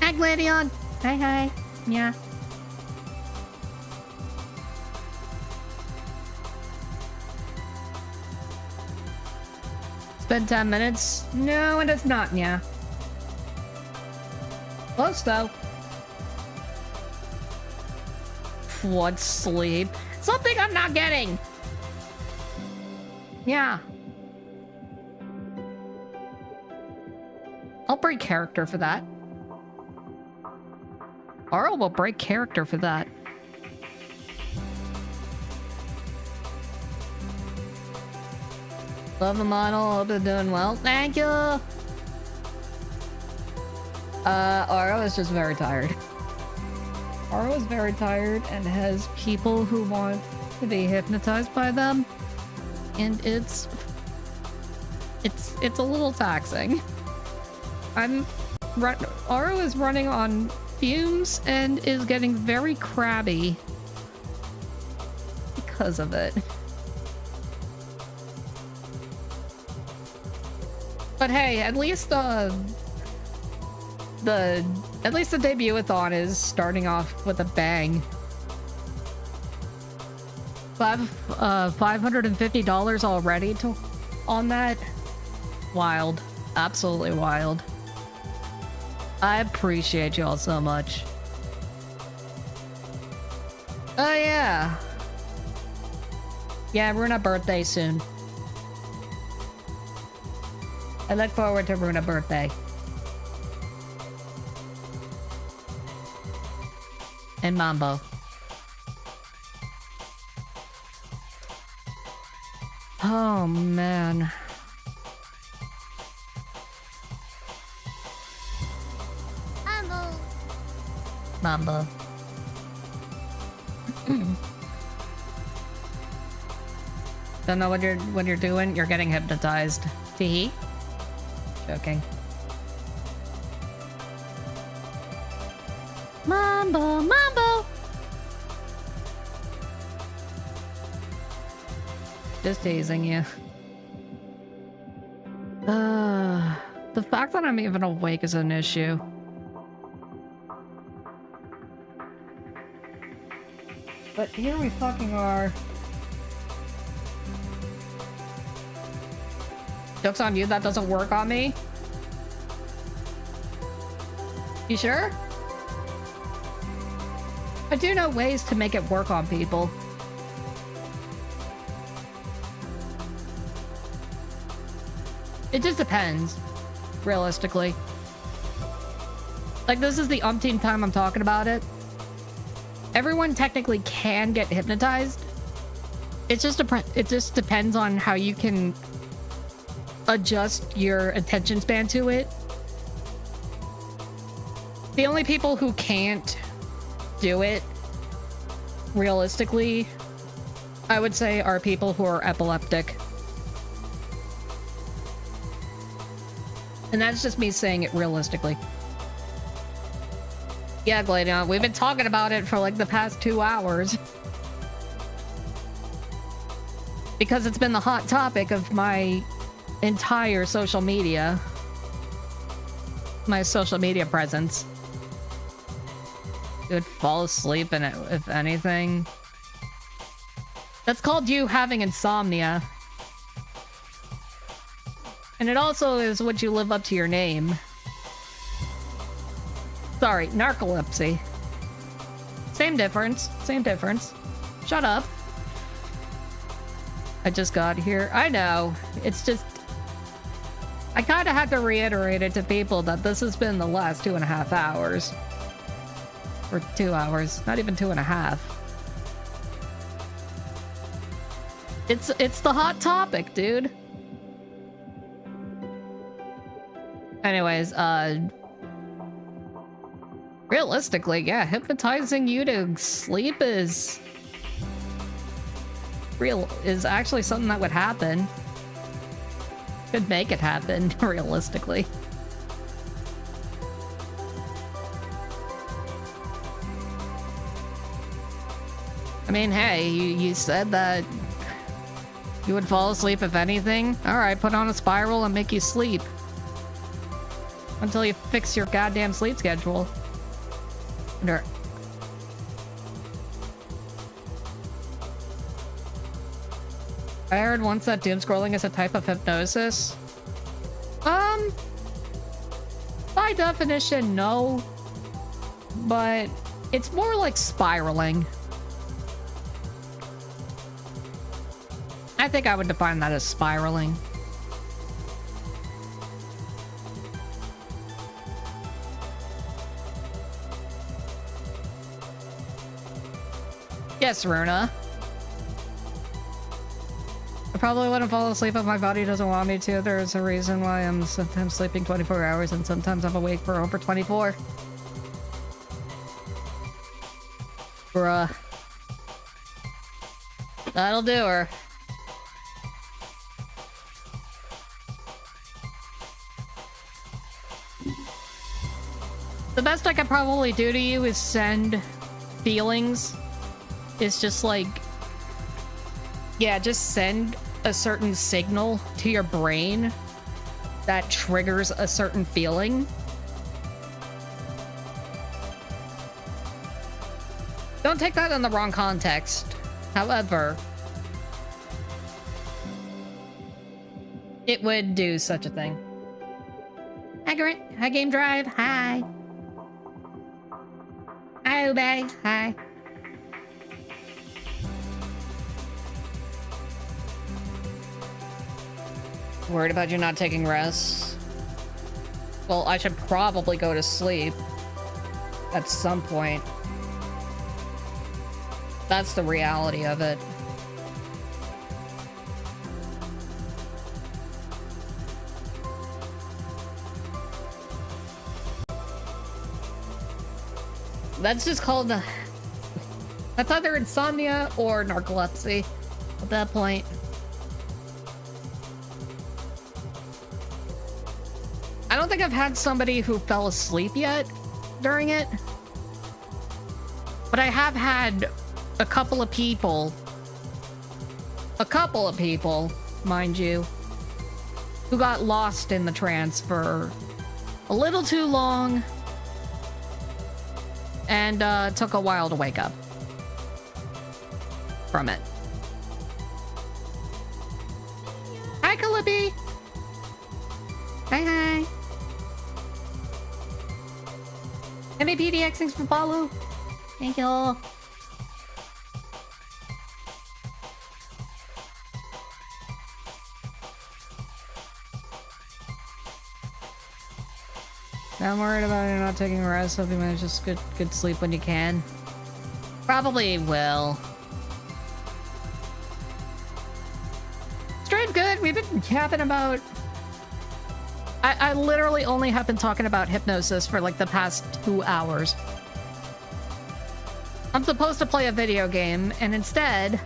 Speaker 1: Hi, Gladion. Hi, hi. Yeah. It's been 10 minutes. No, it is not, yeah. Close, though. What sleep? Something I'm not getting. Yeah. I'll break character for that. Aura will break character for that. Love the model. Hope they're doing well. Thank you. Aura is just very tired. Aura is very tired and has people who want to be hypnotized by them, and it's a little taxing. Aura is running on fumes and is getting very crabby because of it. But hey, at least the debutathon is starting off with a bang. $550 already on that. Wild. Absolutely wild. I appreciate y'all so much. Oh yeah. Yeah, Runa birthday soon. I look forward to Runa birthday. And Mambo. Oh man. Mambo. Don't know what you're doing. You're getting hypnotized. Tee. Joking. Mambo, mambo. Just teasing you. The fact that I'm even awake is an issue. But here we fucking are. Joke's on you, that doesn't work on me. You sure? I do know ways to make it work on people. It just depends, realistically. Like, this is the umpteenth time I'm talking about it. Everyone technically can get hypnotized. It just depends on how you can adjust your attention span to it. The only people who can't do it, realistically, I would say, are people who are epileptic. And that's just me saying it realistically. Yeah, Gladion, we've been talking about it for like the past 2 hours. Because it's been the hot topic of my entire social media. My social media presence. You would fall asleep in it, if anything. That's called you having insomnia. And it also is what you live up to your name. Sorry, narcolepsy. Same difference. Same difference. Shut up. I just got here. I know. It's just... I kind of had to reiterate it to people that this has been the last 2.5 hours. Or 2 hours. Not even 2.5. It's the hot topic, dude. Anyways, realistically, yeah, hypnotizing you to sleep is actually something that would happen. Could make it happen, realistically. I mean, hey, you said that You would fall asleep if anything? Alright, put on a spiral and make you sleep. Until you fix your goddamn sleep schedule. I heard once that doom scrolling is a type of hypnosis. By definition, no. But it's more like spiraling. I think I would define that as spiraling. Yes, Runa. I probably wouldn't fall asleep if my body doesn't want me to. There's a reason why I'm sometimes sleeping 24 hours and sometimes I'm awake for over 24. Bruh. That'll do her. The best I could probably do to you is send feelings. It's just like... yeah, just send a certain signal to your brain that triggers a certain feeling. Don't take that in the wrong context. However, it would do such a thing. Hi, Grant. Hi, Game Drive. Hi. Hi, Ube. Hi. Worried about you not taking rest? Well, I should probably go to sleep at some point. That's the reality of it. That's just called that's either insomnia or narcolepsy at that point. I don't think I've had somebody who fell asleep yet during it, but I have had a couple of people, mind you, who got lost in the trance for a little too long and took a while to wake up from it. Hi, Calliope. Hi, hi. MAPDX, thanks for follow. Thank you all. I'm worried about you not taking a rest. Hope you manage just good sleep when you can. Probably will. Stream good. We've been yapping about... I literally only have been talking about hypnosis for like the past 2 hours. I'm supposed to play a video game, and instead,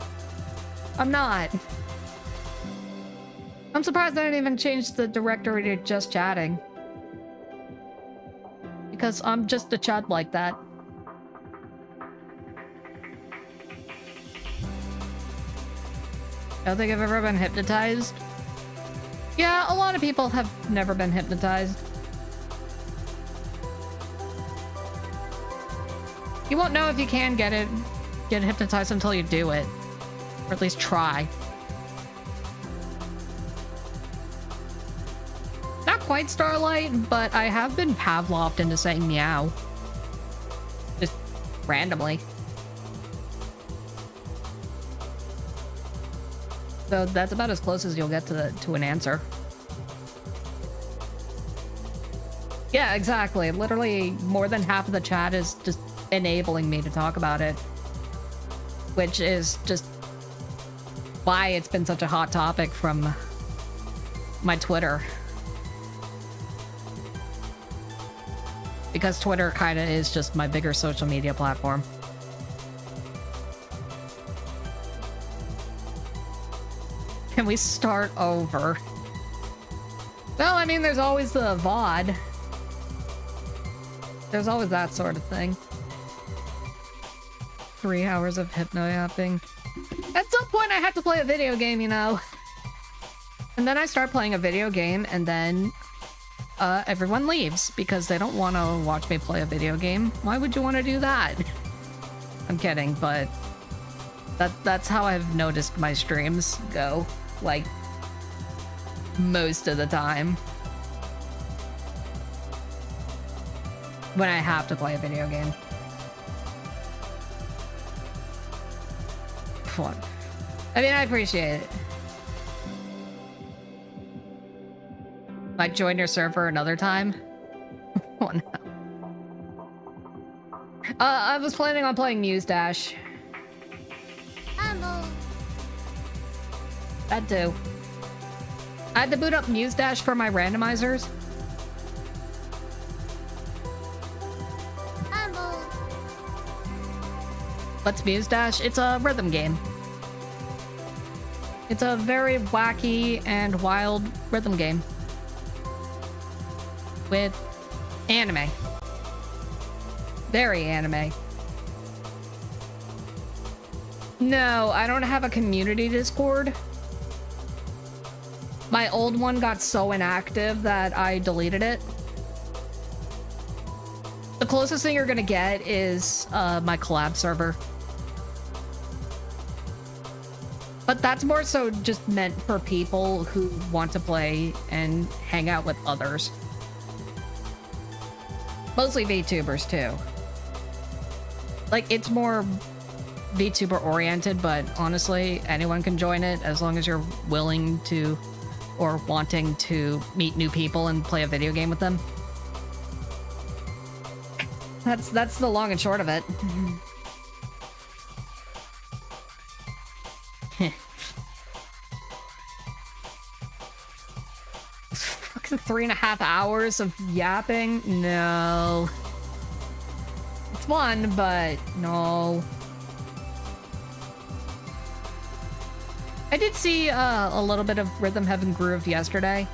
Speaker 1: I'm not. I'm surprised I didn't even change the directory to just chatting. Because I'm just a chud like that. I don't think I've ever been hypnotized. Yeah, a lot of people have never been hypnotized. You won't know if you can get hypnotized until you do it. Or at least try. Not quite Starlight, but I have been Pavloved into saying meow. Just randomly. So that's about as close as you'll get to an answer. Yeah, exactly. Literally more than half of the chat is just enabling me to talk about it. Which is just why it's been such a hot topic from my Twitter. Because Twitter kind of is just my bigger social media platform. Can we start over? Well, I mean, there's always the VOD. There's always that sort of thing. 3 hours of hypno-yapping. At some point, I have to play a video game, you know. And then I start playing a video game, and then everyone leaves because they don't want to watch me play a video game. Why would you want to do that? I'm kidding, but that's how I've noticed my streams go, like, most of the time. When I have to play a video game. Fun. I mean, I appreciate it. Might join your server another time. Oh no. I was planning on playing Muse Dash. That too. I had to boot up Muse Dash for my randomizers. What's Muse Dash? It's a rhythm game. It's a very wacky and wild rhythm game. With anime. Very anime. No, I don't have a community Discord. My old one got so inactive that I deleted it. The closest thing you're gonna get is my collab server. But that's more so just meant for people who want to play and hang out with others. Mostly VTubers too. Like, it's more VTuber oriented, but honestly, anyone can join it as long as you're willing to or wanting to meet new people and play a video game with them. That's the long and short of it. Fucking 3.5 hours of yapping? No. It's fun, but no. I did see a little bit of Rhythm Heaven Groove yesterday.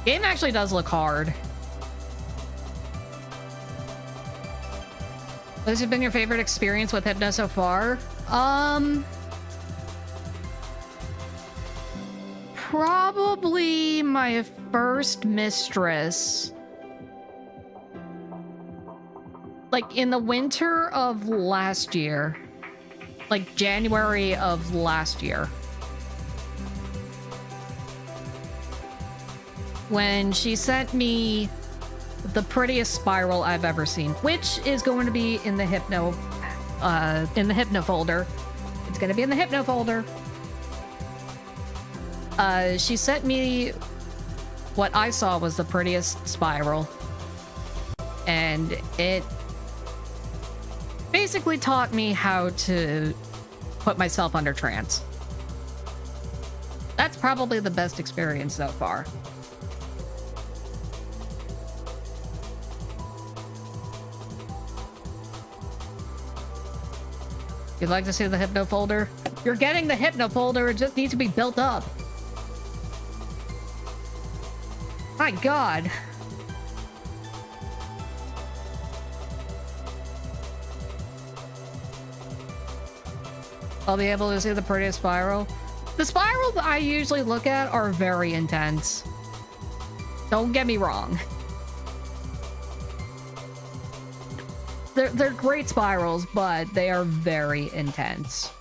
Speaker 1: Game actually does look hard. What has been your favorite experience with Hypno so far? Probably my first mistress. Like in the winter of last year. Like January of last year. When she sent me the prettiest spiral I've ever seen, which is going to be in the Hypno folder. It's going to be in the Hypno folder. She sent me what I saw was the prettiest spiral. And it basically taught me how to put myself under trance. That's probably the best experience so far. You'd like to see the Hypno folder? You're getting the Hypno folder, it just needs to be built up. My God. I'll be able to see the prettiest spiral. The spirals I usually look at are very intense. Don't get me wrong. They're great spirals, but they are very intense.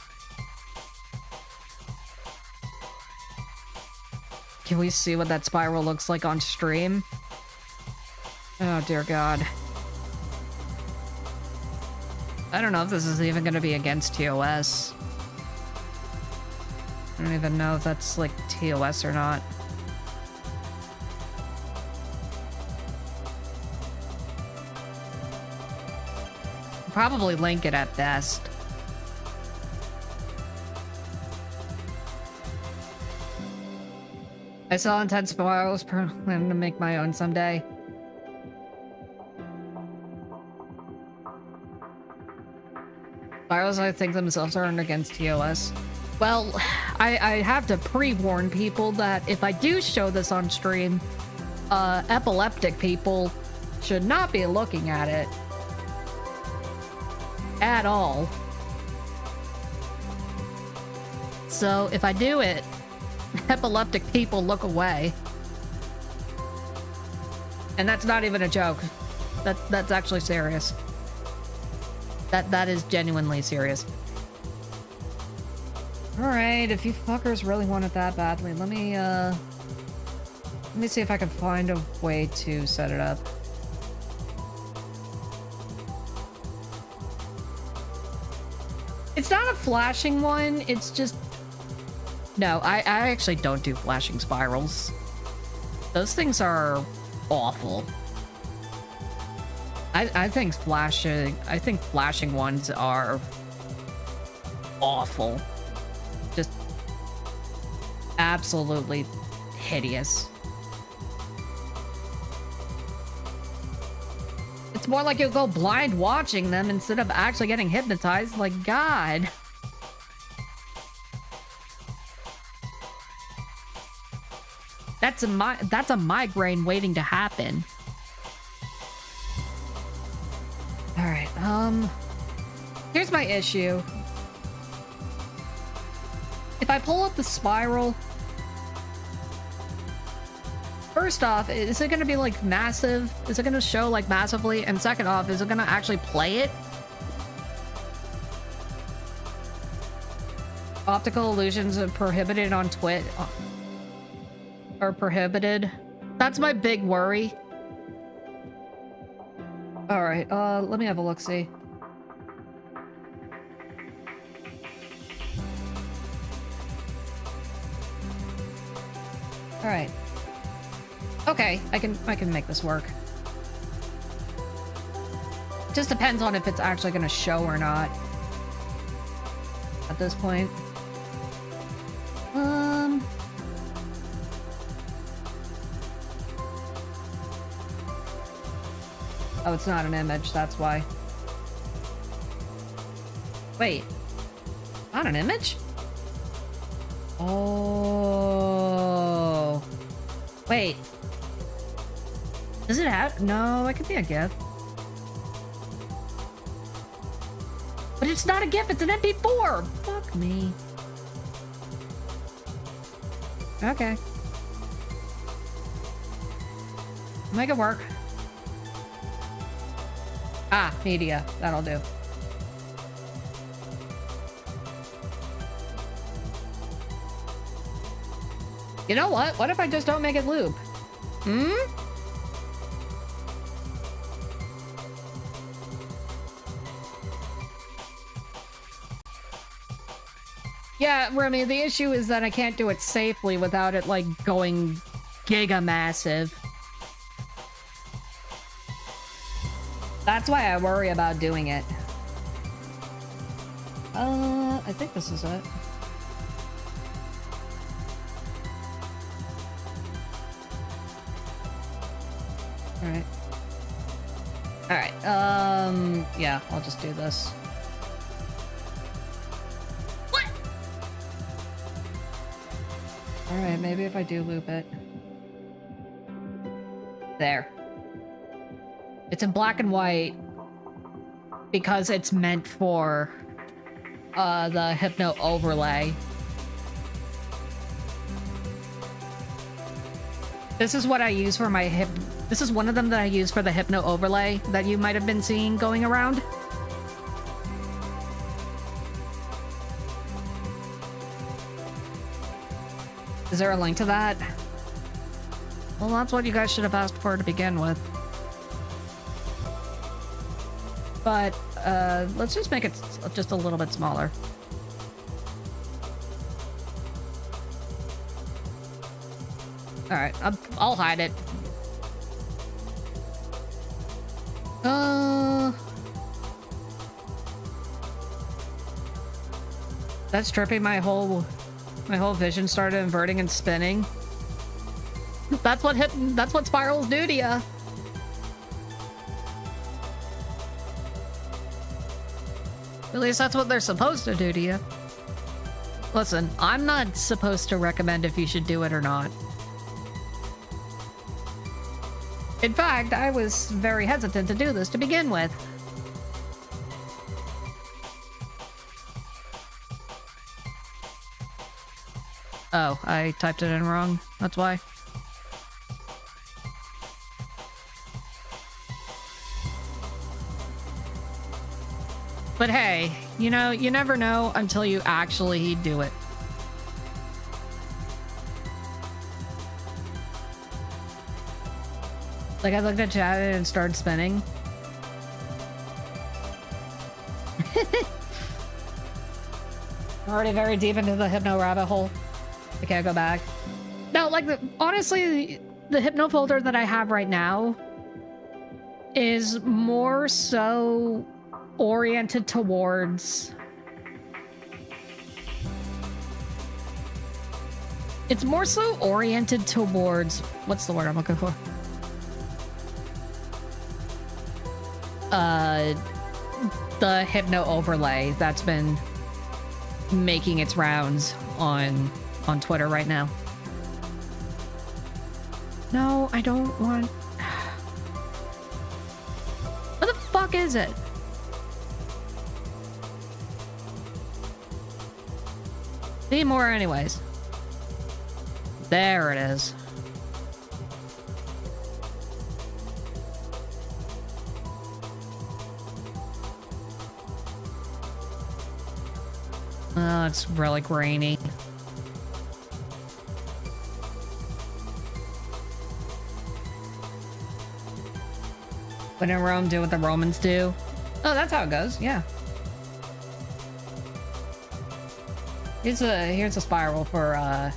Speaker 1: Can we see what that spiral looks like on stream? Oh, dear God. I don't know if this is even going to be against TOS. I don't even know if that's, like, TOS or not. Probably link it at best. I saw intense spirals, planning to make my own someday. Spirals, I think themselves aren't against TOS. Well, I have to pre-warn people that if I do show this on stream, epileptic people should not be looking at it. At all. So if I do it, epileptic people look away. And that's not even a joke. That's actually serious. That is genuinely serious. Alright, if you fuckers really want it that badly, let me see if I can find a way to set it up. It's not a flashing one, it's just... No, I actually don't do flashing spirals. Those things are awful. I think flashing ones are awful. Just absolutely hideous. It's more like you'll go blind watching them instead of actually getting hypnotized. Like, God. That's a migraine waiting to happen. All right. Here's my issue. If I pull up the spiral, first off, is it going to be like massive? Is it going to show like massively? And second off, is it going to actually play it? Optical illusions are prohibited on Twitch. Are prohibited. That's my big worry. All right, let me have a look-see. All right. Okay, I can make this work. It just depends on if it's actually going to show or not at this point. Oh, it's not an image, that's why. Wait. Not an image? Oh. Wait. Does it have... No, it could be a GIF. But it's not a GIF, it's an MP4! Fuck me. Okay. Make it work. Ah, media. That'll do. You know what? What if I just don't make it loop? Hmm? Yeah, Remy, the issue is that I can't do it safely without it, like, going giga massive. That's why I worry about doing it. I think this is it. Alright. Alright, yeah, I'll just do this. What? Alright, maybe if I do loop it. There. It's in black and white because it's meant for the hypno overlay. This is what I use for my this is one of them that I use for the hypno overlay that you might have been seeing going around. Is there a link to that? Well, that's what you guys should have asked for to begin with. But, let's just make it just a little bit smaller. Alright, I'll hide it. That's trippy. My whole vision started inverting and spinning. That's what spirals do to ya. At least that's what they're supposed to do to you. Listen, I'm not supposed to recommend if you should do it or not. In fact, I was very hesitant to do this to begin with. Oh, I typed it in wrong. That's why. But hey, you know, you never know until you actually do it. Like, I looked at chat and it started spinning. Already very deep into the hypno rabbit hole. I can't go back. No, like, honestly, the hypno folder that I have right now is more so oriented towards... It's more so oriented towards... What's the word I'm looking for? The hypno overlay that's been making its rounds on Twitter right now. No, I don't want... What the fuck is it? Need more anyways. There it is. Oh, it's really grainy. When in Rome, do what the Romans do. Oh, that's how it goes. Yeah. Here's a spiral for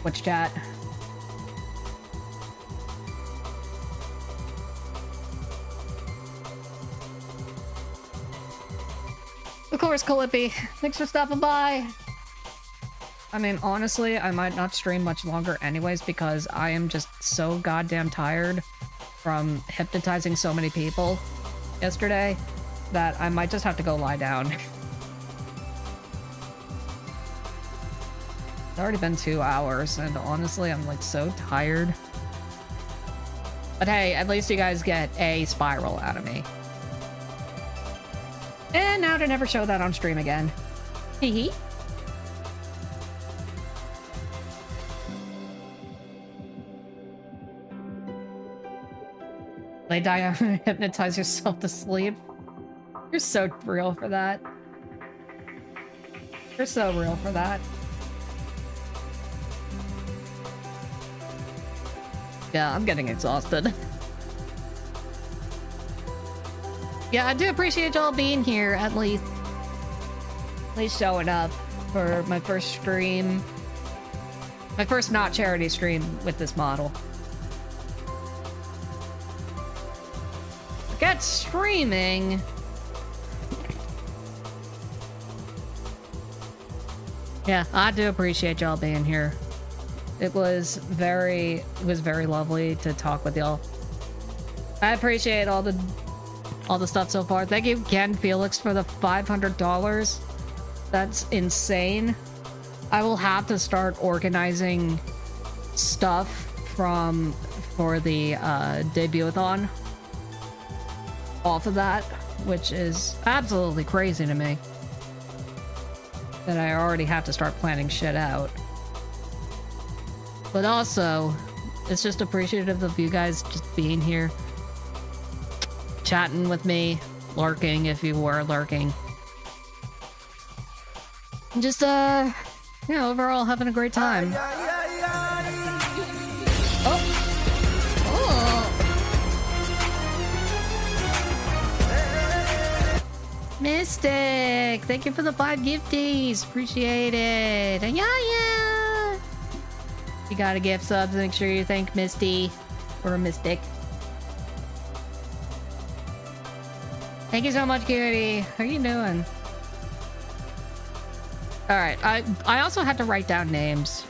Speaker 1: Twitch chat. Of course, Calippi. Thanks for stopping by. I mean, honestly, I might not stream much longer anyways because I am just so goddamn tired from hypnotizing so many people yesterday that I might just have to go lie down. It's already been 2 hours, and honestly, I'm like so tired. But hey, at least you guys get a spiral out of me. And now to never show that on stream again. Hee hee. Lay down and hypnotize yourself to sleep. You're so real for that. You're so real for that. Yeah, I'm getting exhausted. Yeah, I do appreciate y'all being here, at least showing up for my first stream. My first not charity stream with this model. Forget streaming. Yeah, I do appreciate y'all being here. It was very lovely to talk with y'all. I appreciate all the stuff so far. Thank you again, Felix, for the $500. That's insane. I will have to start organizing stuff for the DEBUTATHON off of that, which is absolutely crazy to me that I already have to start planning shit out. But also, it's just appreciative of you guys just being here, chatting with me, lurking if you were lurking. And just, yeah, overall having a great time. Oh! Mystic! Thank you for the 5 gifties! Appreciate it! And yeah! You gotta gift subs, make sure you thank Misty or Mystic. Thank you so much, Cutie. How are you doing? Alright, I also had to write down names.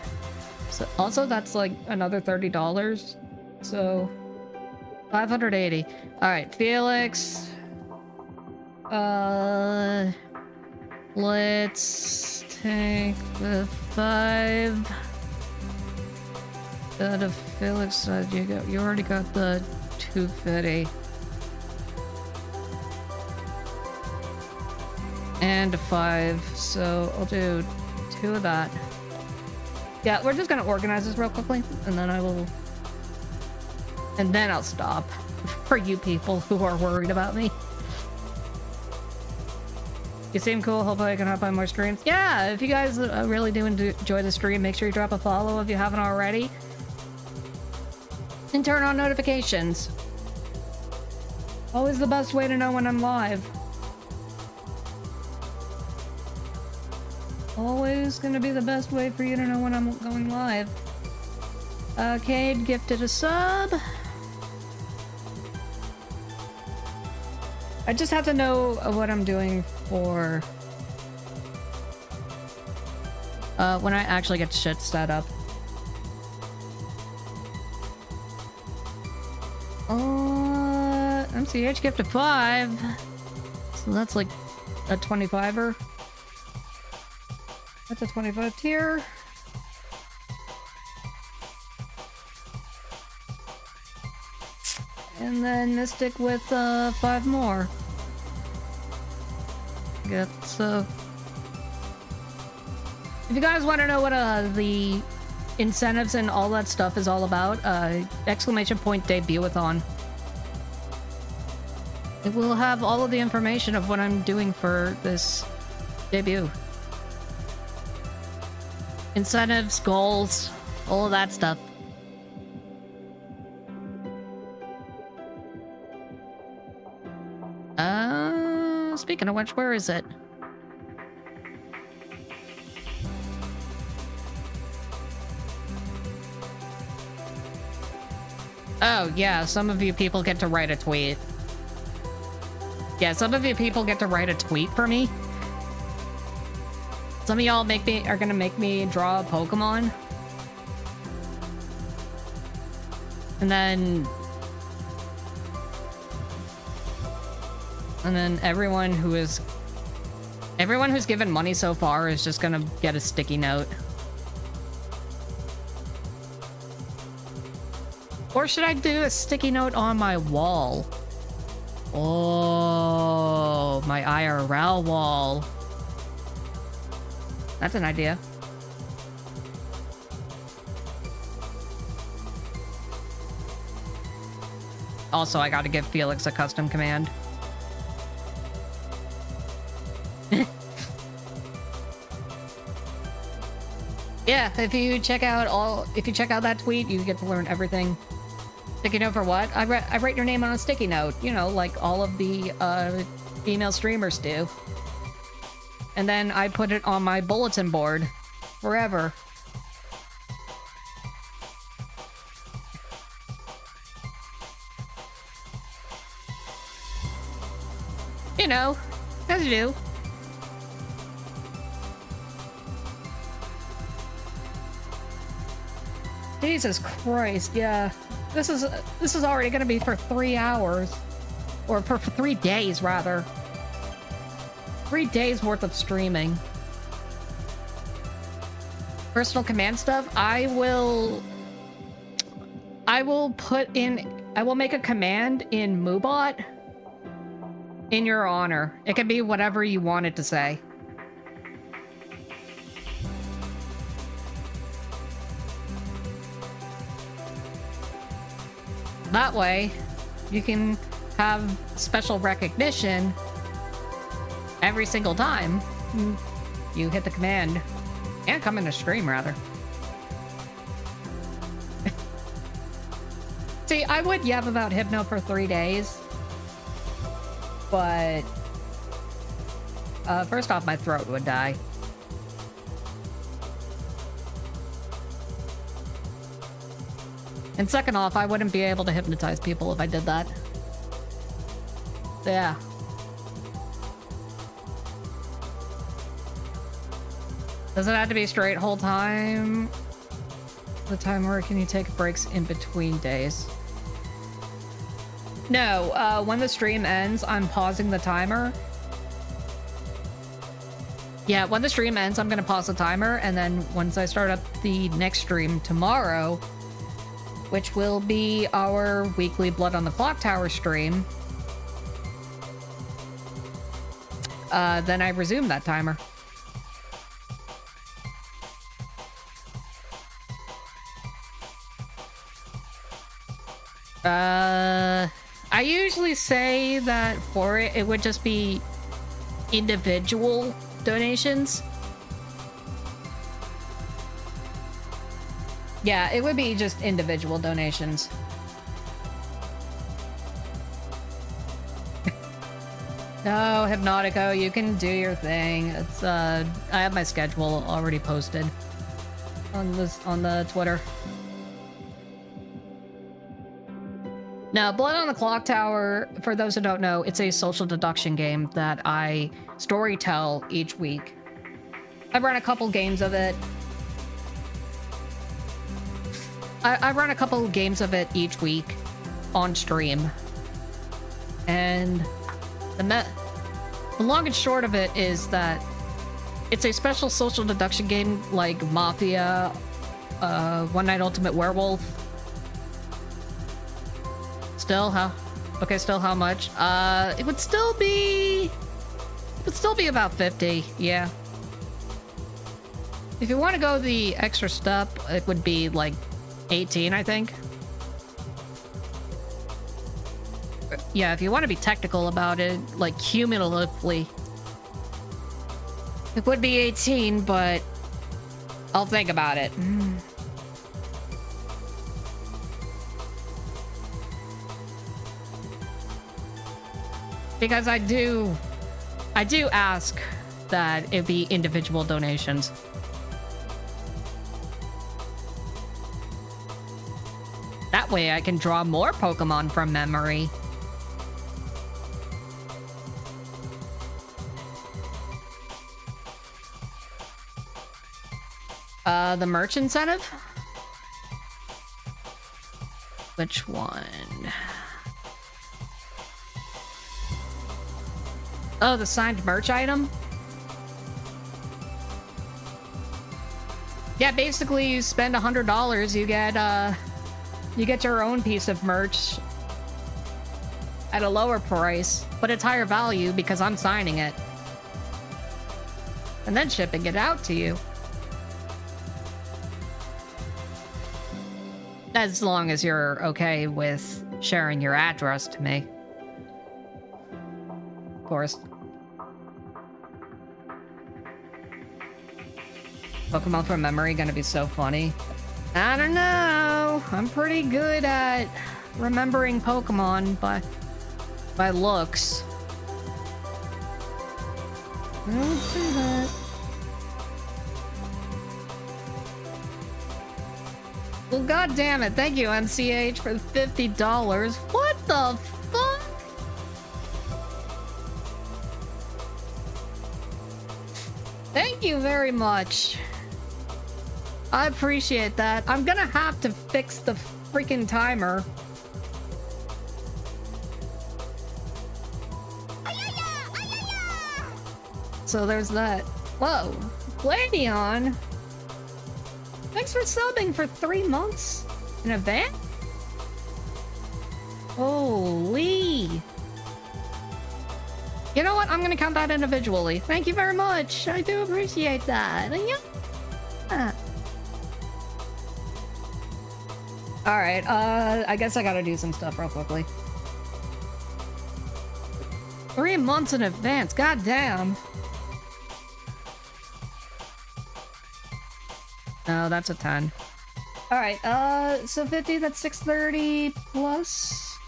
Speaker 1: So also that's like another $30. So 580. Alright, Felix. Let's take the 5 out of Felix side. You already got the 250. And a 5, so I'll do 2 of that. Yeah, we're just gonna organize this real quickly, and then I'll stop for you people who are worried about me. You seem cool. Hopefully I can hop on more streams. Yeah, if you guys really do enjoy the stream, make sure you drop a follow if you haven't already. And turn on notifications. Always the best way to know when I'm live. Always gonna be the best way for you to know when I'm going live. Cade gifted a sub. I just have to know what I'm doing for when I actually get shit set up. MCH gifted 5. So that's like a 25er. That's a 25 tier. And then Mystic with 5 more. Get so. If you guys want to know what the incentives and all that stuff is all about, exclamation point DEBUTATHON. It will have all of the information of what I'm doing for this debut. Incentives, goals, all of that stuff. Speaking of which, where is it? Oh, yeah, some of you people get to write a tweet. Yeah, some of you people get to write a tweet for me. Some of y'all are gonna make me draw a Pokemon. And then everyone who's given money so far is just gonna get a sticky note. Or should I do a sticky note on my wall? Oh, my IRL wall. That's an idea. Also, I gotta give Felix a custom command. Yeah, if you check out that tweet, you get to learn everything. Sticky note for what? I write your name on a sticky note, you know, like all of the female streamers do. And then I put it on my bulletin board forever. You know, as you do. Jesus Christ, yeah. This is already gonna be for 3 hours. Or for 3 days, rather. 3 days worth of streaming. Personal command stuff, I will make a command in Moobot in your honor. It can be whatever you want it to say. That way, you can have special recognition every single time you hit the command. And come in the stream, rather. See, I would yap about Hypno for 3 days. But... first off, my throat would die. And second off, I wouldn't be able to hypnotize people if I did that. Yeah. Does it have to be straight whole time? The time where can you take breaks in between days? No, when the stream ends, I'm pausing the timer. Yeah, when the stream ends, I'm gonna pause the timer, and then once I start up the next stream tomorrow, which will be our weekly Blood on the Clock Tower stream, then I resume that timer. I usually say that for it, it would just be individual donations. Yeah, it would be just individual donations. No, Hypnotico, you can do your thing. It's I have my schedule already posted on the Twitter. Now, Blood on the Clock Tower, for those who don't know, it's a social deduction game that I storytell each week. I've run a couple games of it. I run a couple games of it each week on stream. And the long and short of it is that it's a special social deduction game like Mafia, One Night Ultimate Werewolf. Still how? Okay, still how much? It would still be about 50, yeah. If you want to go the extra step, it would be like 18, I think. Yeah, if you want to be technical about it, like cumulatively, it would be 18, but I'll think about it. Because I do ask that it be individual donations. That way I can draw more Pokemon from memory. The merch incentive? Which one? Oh, the signed merch item? Yeah, basically you spend $100, you get your own piece of merch at a lower price, but it's higher value because I'm signing it. And then shipping it out to you. As long as you're okay with sharing your address to me. Of course. Pokemon from memory gonna be so funny. I don't know. I'm pretty good at remembering Pokemon by looks. I don't see that. Well, god damn it. Thank you, MCH, for $50. What the fuck? Thank you very much. I appreciate that. I'm gonna have to fix the freaking timer. So there's that. Whoa. Gladion? Thanks for subbing for 3 months in advance? Holy. You know what? I'm gonna count that individually. Thank you very much. I do appreciate that. Yeah. Alright, I guess I gotta do some stuff real quickly. 3 months in advance, god damn. No, that's a 10. Alright, so 50, that's 630 plus...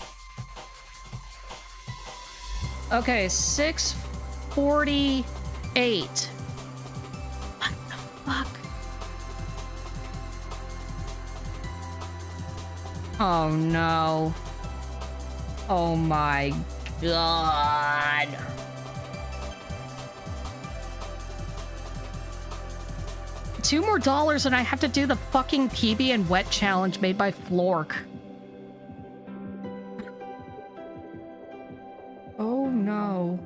Speaker 1: Okay, 648. What the fuck? Oh no. Oh my god. $2 more and I have to do the fucking PB and wet challenge made by Flork. Oh no.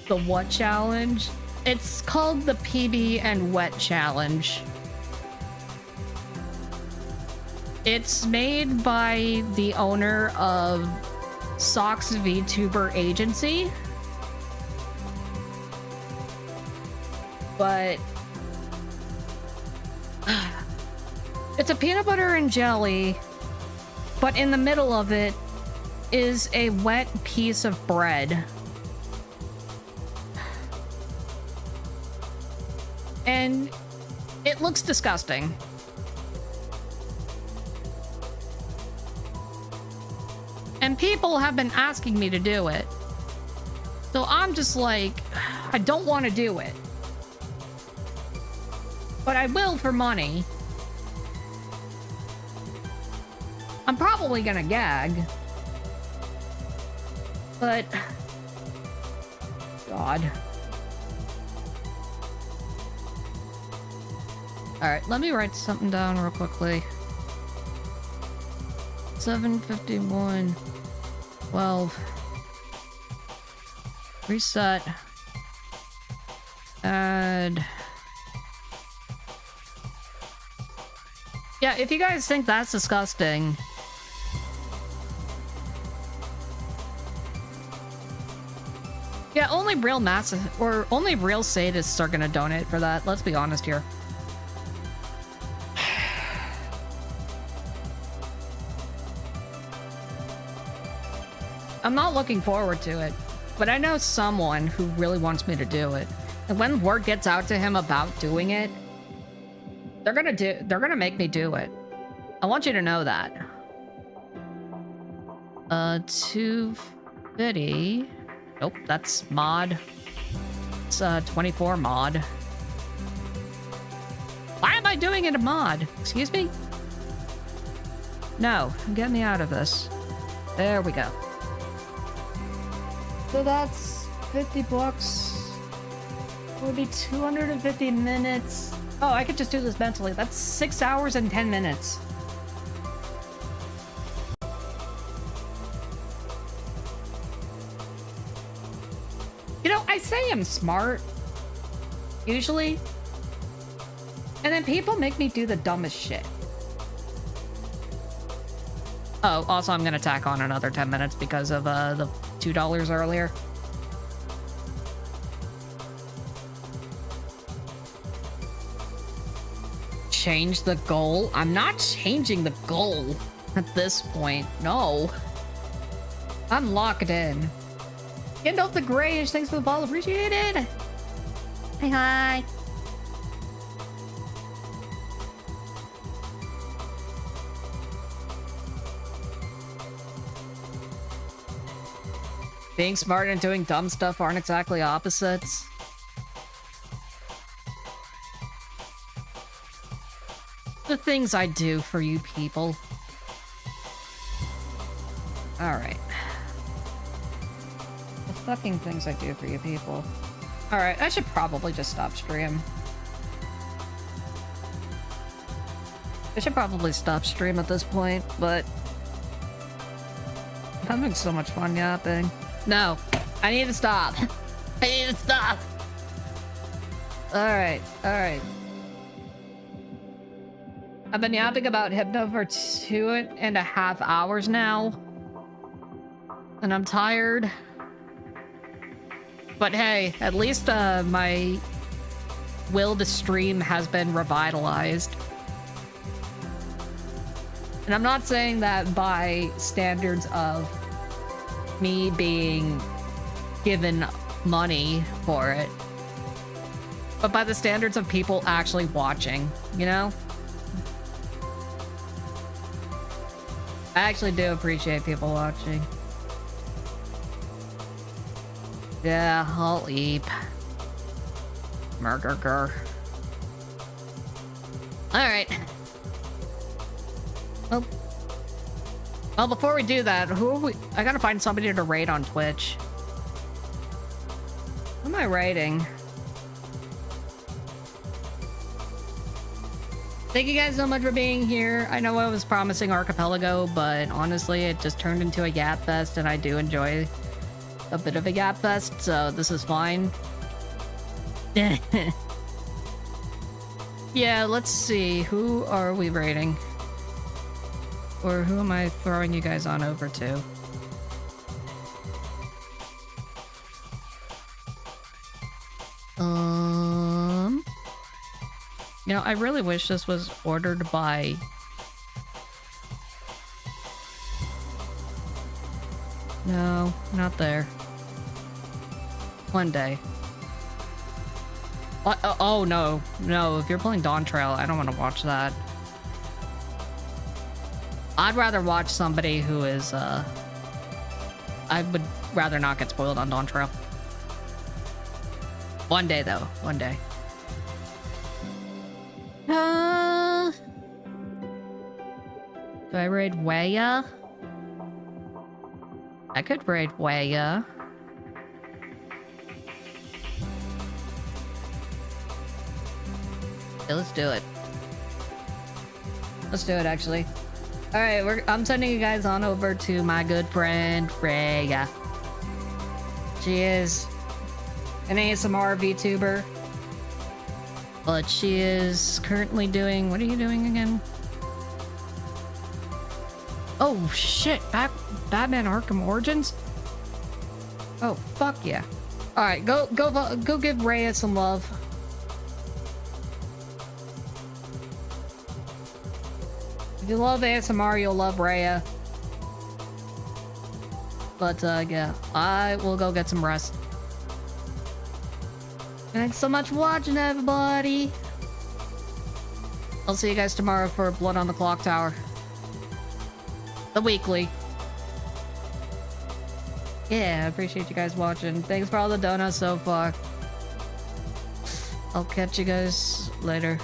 Speaker 1: The what challenge? It's called the PB and wet challenge. It's made by the owner of Sox VTuber Agency. But It's a peanut butter and jelly, but in the middle of it is a wet piece of bread. And it looks disgusting. And people have been asking me to do it. So I'm just like, I don't want to do it. But I will for money. I'm probably gonna gag. But... God. Alright, let me write something down real quickly. 7:51. 12. Reset. Add. Yeah, if you guys think that's disgusting. Yeah, only real only real sadists are gonna donate for that. Let's be honest here. I'm not looking forward to it, but I know someone who really wants me to do it. And when word gets out to him about doing it, they're gonna make me do it. I want you to know that. 250. Nope, that's mod. It's 24 mod. Why am I doing it a mod? Excuse me? No, get me out of this. There we go. So that's 50 bucks. It would be 250 minutes. Oh, I could just do this mentally. That's 6 hours and 10 minutes. You know, I say I'm smart. Usually. And then people make me do the dumbest shit. Oh, also I'm gonna tack on another 10 minutes because of the $2 earlier. Change the goal? I'm not changing the goal at this point. No. I'm locked in. Get off the grayish. Thanks for the ball. Appreciate it. Hi, hi. Being smart and doing dumb stuff aren't exactly opposites. The things I do for you people. Alright. The fucking things I do for you people. Alright, I should probably just stop stream. I should probably stop stream at this point, but... I'm having so much fun yapping. No, I need to stop. I need to stop. Alright, alright. I've been yapping about Hypno for 2.5 hours now. And I'm tired. But hey, at least my will to stream has been revitalized. And I'm not saying that by standards of me being given money for it, but by the standards of people actually watching, you know? I actually do appreciate people watching. Yeah, I'll eep. Murger. Alright. Well, before we do that, who are we? I gotta find somebody to raid on Twitch. Who am I raiding? Thank you guys so much for being here. I know I was promising Archipelago, but honestly, it just turned into a Yap Fest, and I do enjoy a bit of a Yap Fest, so this is fine. Yeah, let's see. Who are we raiding? Or who am I throwing you guys on over to? You know, I really wish this was ordered by... No, not there. One day. Oh, no. No, if you're playing Dawn Trail, I don't want to watch that. I'd rather watch somebody who is, I would rather not get spoiled on Dawn Trail. One day, though. One day. Do I raid Waya? I could raid Waya. Okay, let's do it. Let's do it, actually. All right, I'm sending you guys on over to my good friend Raya. She is an ASMR VTuber, but she is currently doing... What are you doing again? Oh shit! Batman Arkham Origins? Oh fuck yeah! All right, go give Raya some love. If you love ASMR, you'll love Raya. But, yeah, I will go get some rest. Thanks so much for watching, everybody! I'll see you guys tomorrow for Blood on the Clock Tower. The weekly. Yeah, I appreciate you guys watching. Thanks for all the donuts so far. I'll catch you guys later.